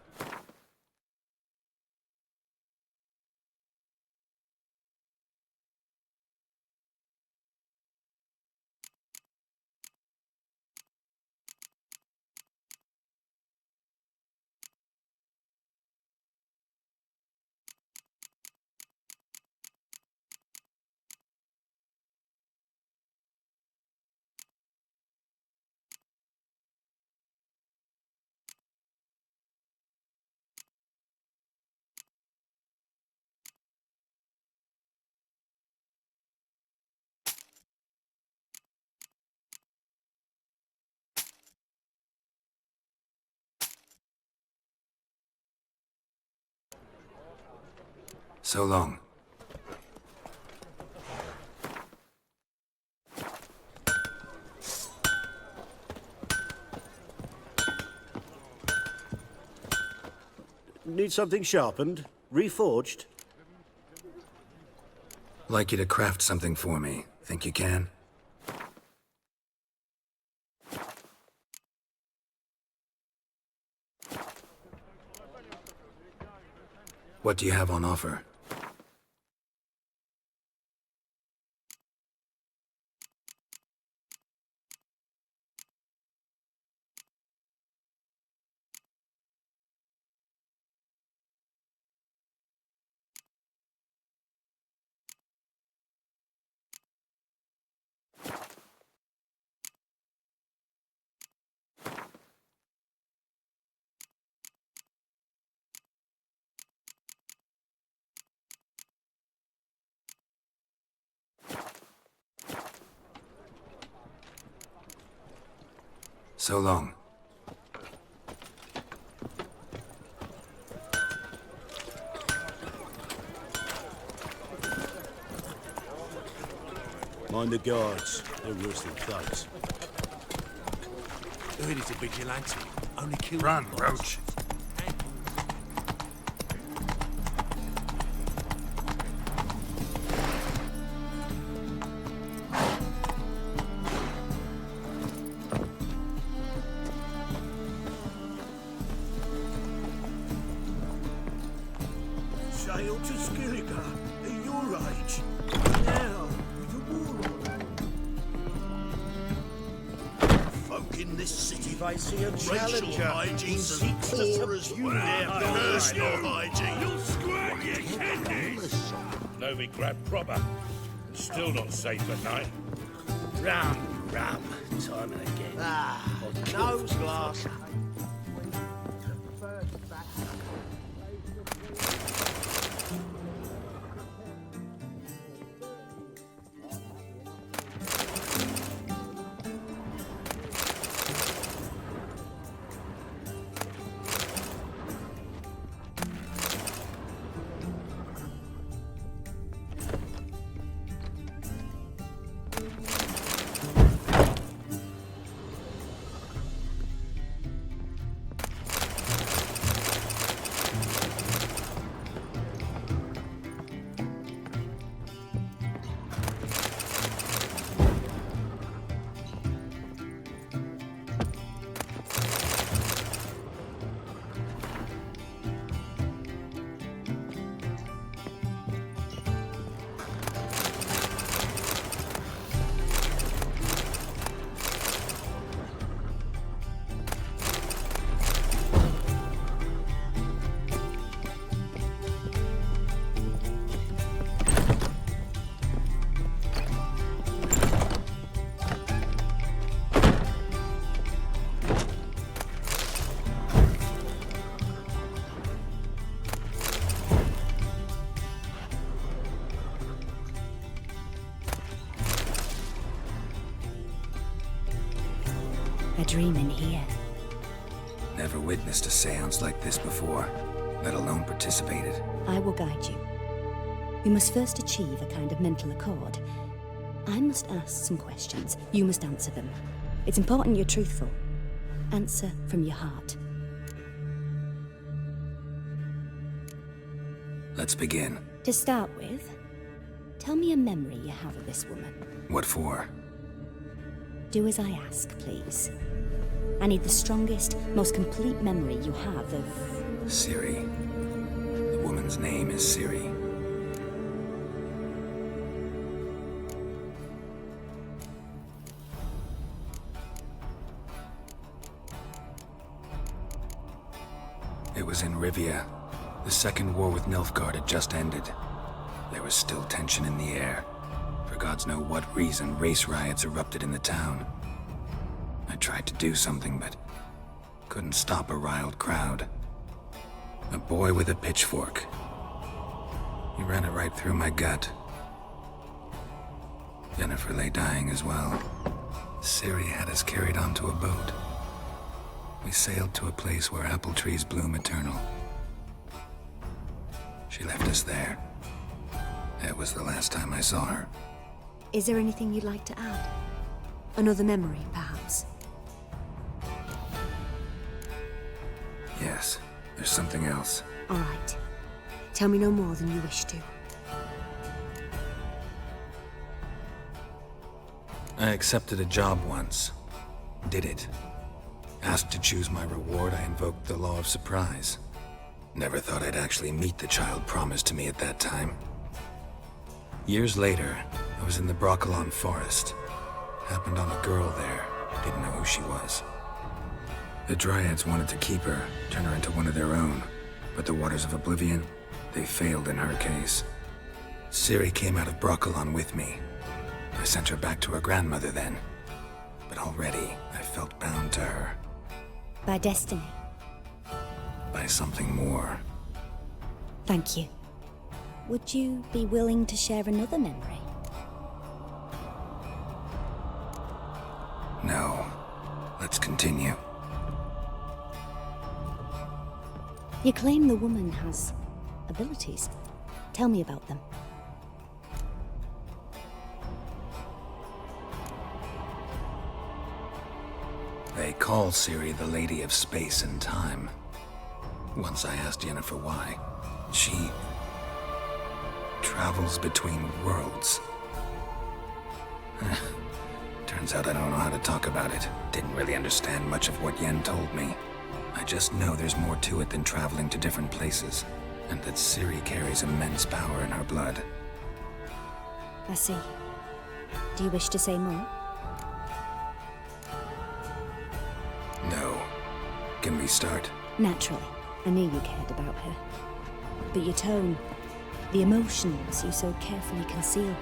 So long. Need something sharpened? Reforged? Like you to craft something for me. Think you can? What do you have on offer? So long. Mind the guards. They're worse than thugs. Heard he's a vigilante. Only kill Run, Roach. Sail to Skilliga at your age. Now, with the war on. Folk in this city, If I see a racial challenger hygiene's in as poor as you are. Personal hygiene. You'll squirt your kidneys. Novigrad proper. Still not safe at night. Rum, time and again. Nose glass. A dream in here. Never witnessed a seance like this before, let alone participated. I will guide you. We must first achieve a kind of mental accord. I must ask some questions. You must answer them. It's important you're truthful. Answer from your heart. Let's begin. To start with, tell me a memory you have of this woman. What for? Do as I ask, please. I need the strongest, most complete memory you have of... Ciri. The woman's name is Ciri. It was in Rivia. The Second War with Nilfgaard had just ended. There was still tension in the air. For gods know what reason, race riots erupted in the town. I tried to do something, but couldn't stop a riled crowd. A boy with a pitchfork. He ran it right through my gut. Yennefer lay dying as well. Ciri had us carried onto a boat. We sailed to a place where apple trees bloom eternal. She left us there. That was the last time I saw her. Is there anything you'd like to add? Another memory, perhaps? Yes, there's something else. All right. Tell me no more than you wish to. I accepted a job once. Did it. Asked to choose my reward, I invoked the law of surprise. Never thought I'd actually meet the child promised to me at that time. Years later, I was in the Brokilon forest. Happened on a girl there. Didn't know who she was. The Dryads wanted to keep her, turn her into one of their own. But the Waters of Oblivion, they failed in her case. Ciri came out of Brokilon with me. I sent her back to her grandmother then. But already, I felt bound to her. By destiny. By something more. Thank you. Would you be willing to share another memory? No. Let's continue. You claim the woman has abilities. Tell me about them. They call Ciri the Lady of Space and Time. Once I asked Yennefer why. She travels between worlds. Turns out I don't know how to talk about it. Didn't really understand much of what Yen told me. I just know there's more to it than traveling to different places, and that Ciri carries immense power in her blood. I see. Do you wish to say more? No. Can we start? Naturally. I knew you cared about her. But your tone, the emotions you so carefully conceal.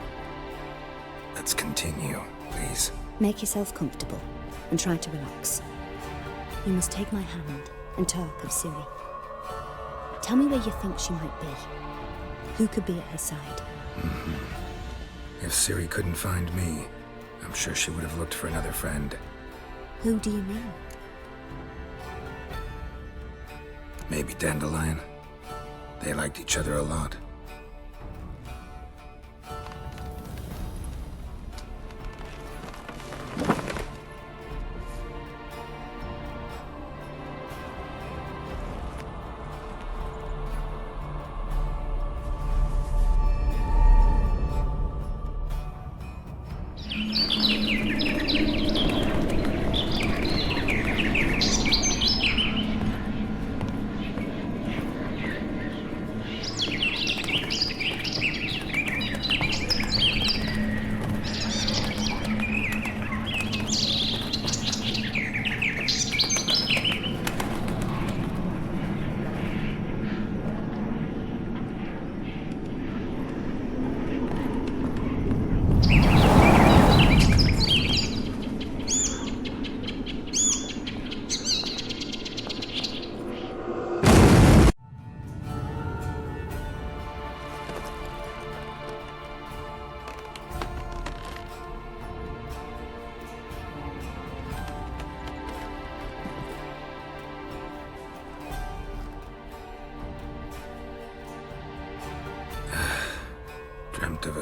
Let's continue, please. Make yourself comfortable and try to relax. You must take my hand and talk of Ciri. Tell me where you think she might be. Who could be at her side? If Ciri couldn't find me, I'm sure she would have looked for another friend. Who do you mean? Maybe Dandelion. They liked each other a lot.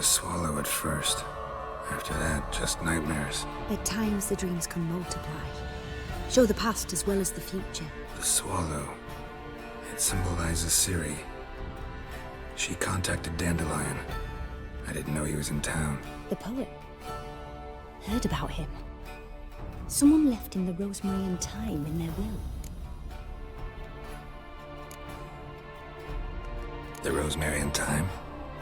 swallow at first. After that, just nightmares. At times, the dreams can multiply. Show the past as well as the future. The swallow. It symbolizes Ciri. She contacted Dandelion. I didn't know he was in town. The poet. Heard about him. Someone left him the rosemary and thyme in their will. The rosemary and thyme?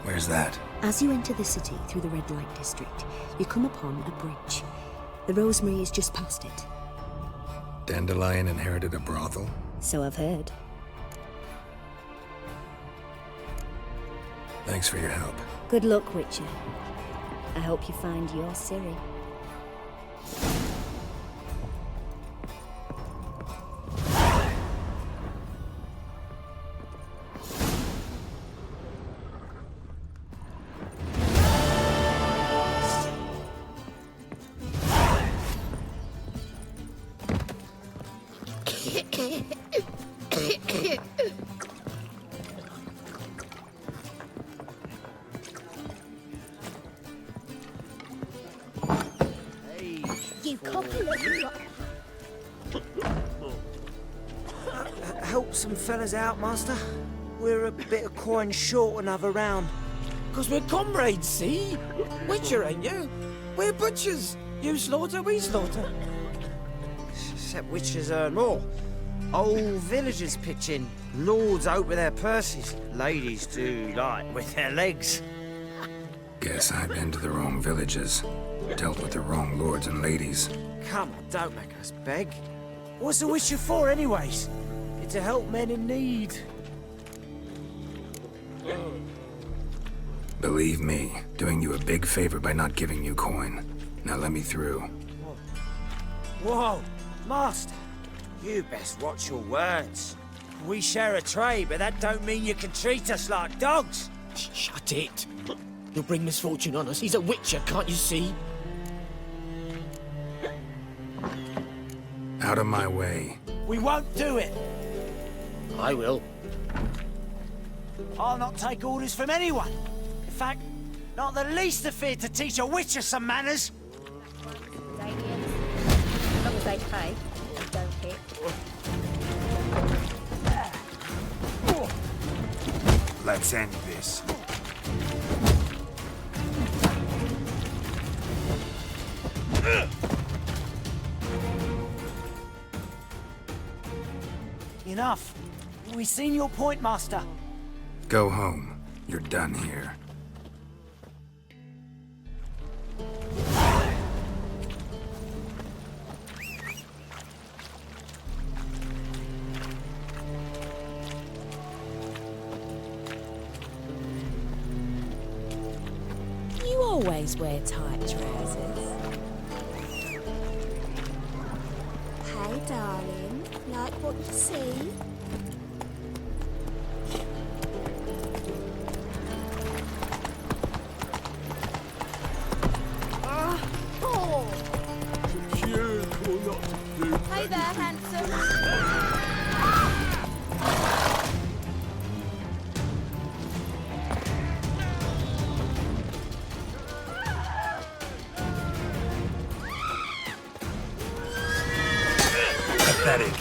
Where's that? As you enter the city through the red light district, you come upon a bridge. The rosemary is just past it. Dandelion inherited a brothel? So I've heard. Thanks for your help. Good luck, Witcher. I hope you find your Ciri. You copy what you got. Help some fellas out, Master. We're a bit of coin short another round. 'Cause we're comrades, see? Witcher, ain't you? We're butchers. You slaughter, we slaughter. Except witches earn more. Old villagers pitch in. Lords out with their purses. Ladies do like with their legs. Guess I've been to the wrong villages. Dealt with the wrong lords and ladies. Come on, don't make us beg. What's a witcher for, anyways? It's to help men in need. Believe me, doing you a big favor by not giving you coin. Now let me through. Whoa, Master. You best watch your words. We share a trade, but that don't mean you can treat us like dogs. Shut it. You'll bring misfortune on us. He's a witcher, can't you see? Out of my way. We won't do it. I will. I'll not take orders from anyone. In fact, not the least afeard to teach a witcher some manners. Danians, as long as they pay and don't hit. Let's end this. Enough. We've seen your point, Master. Go home. You're done here. You always wear tight trousers. Hey, darling. Like what you see? Hey there, handsome. Pathetic.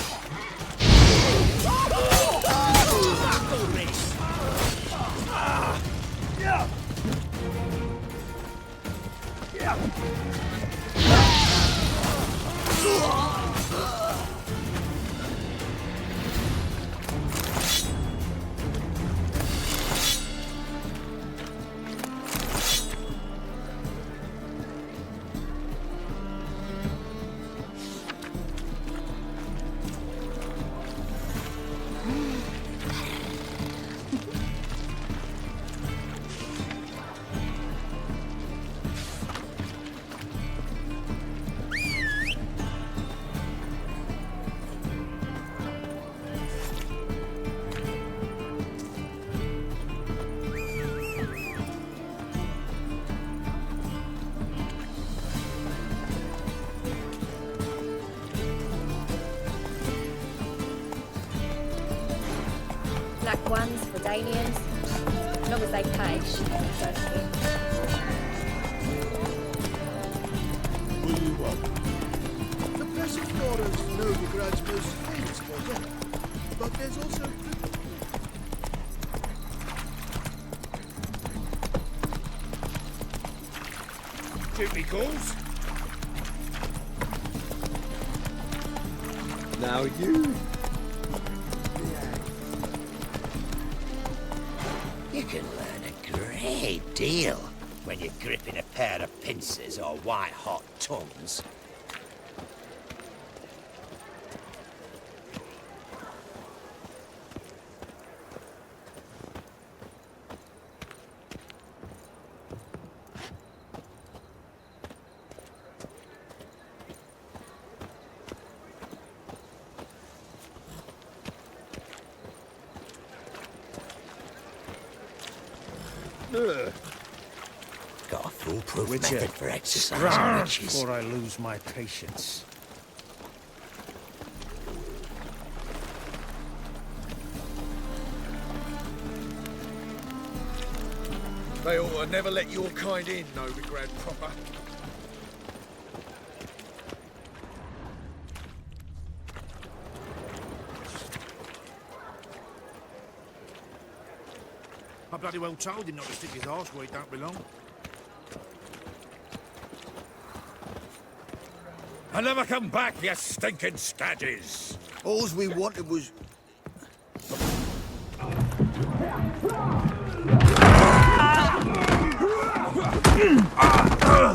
Black ones for Danians, as long as they pay. First thing. Flora's Novigrad's most famous bordello, but there's also Duty calls. Now you. You can learn a great deal when you're gripping a pair of pincers or white-hot tongues. Got a foolproof method for exercising witches. Before I lose my patience. They ought to never let your kind in, Novigrad proper. I bloody well told him not to stick his arse where he don't belong. I'll never come back, you stinking scadges. All we wanted was...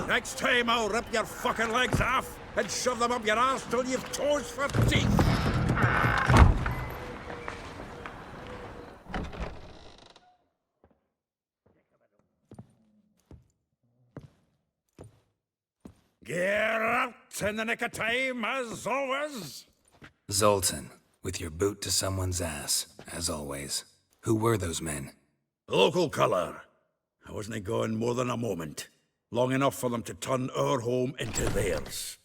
Next time I'll rip your fucking legs off and shove them up your arse till you've toes for teeth. Get out in the nick of time, as always. Zoltan, with your boot to someone's ass, as always. Who were those men? Local colour. I wasn't gone more than a moment. Long enough for them to turn our home into theirs.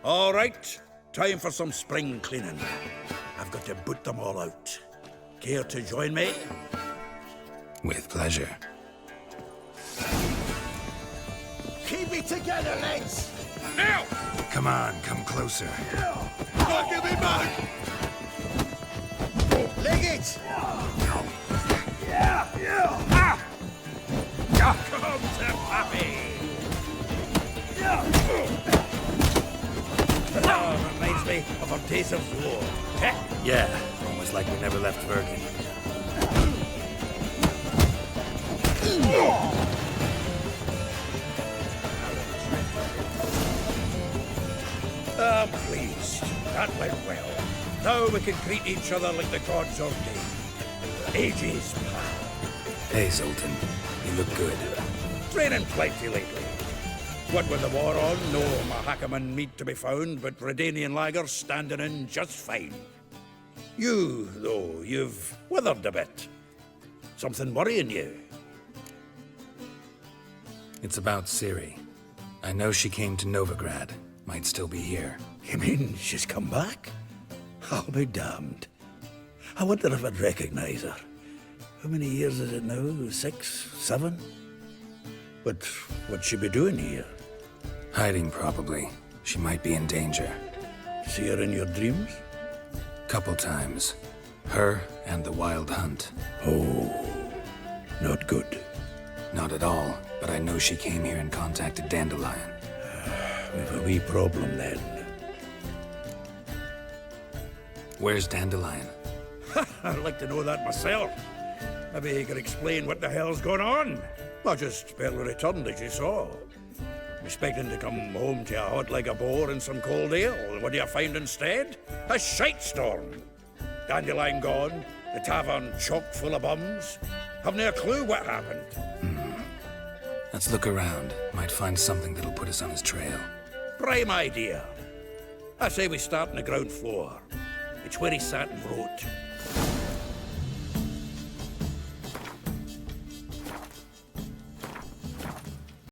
All right, time for some spring cleaning. I've got to boot them all out. Care to join me? With pleasure. Keep it together, lads! Now! Come on, come closer. Look at me back! Leg it! Come to Pappy! Reminds me of our days of war. Yeah, almost like we never left Vergen. I'm pleased. That went well. Now we can greet each other like the gods ordained. Ages, pal. Hey, Zoltan. You look good. Training plenty lately. What with the war on, no Mahakaman meat to be found, but Redanian lagers standing in just fine. You, though, you've withered a bit. Something worrying you? It's about Ciri. I know she came to Novigrad. Might still be here. You mean she's come back? I'll be damned. I wonder if I'd recognize her. How many years is it now? 6, 7? But what'd she be doing here? Hiding, probably. She might be in danger. See her in your dreams? Couple times. Her and the Wild Hunt. Oh, not good. Not at all, but I know she came here and contacted Dandelion. We've a wee problem then. Where's Dandelion? I'd like to know that myself. Maybe he could explain what the hell's going on. I just barely returned, as you saw. Expecting to come home to a hot like a boar and some cold ale. What do you find instead? A shitestorm. Dandelion gone, the tavern chock full of bums. Haven't a clue what happened. Let's look around. Might find something that'll put us on his trail. Prime idea. I say we start on the ground floor. It's where he sat and wrote.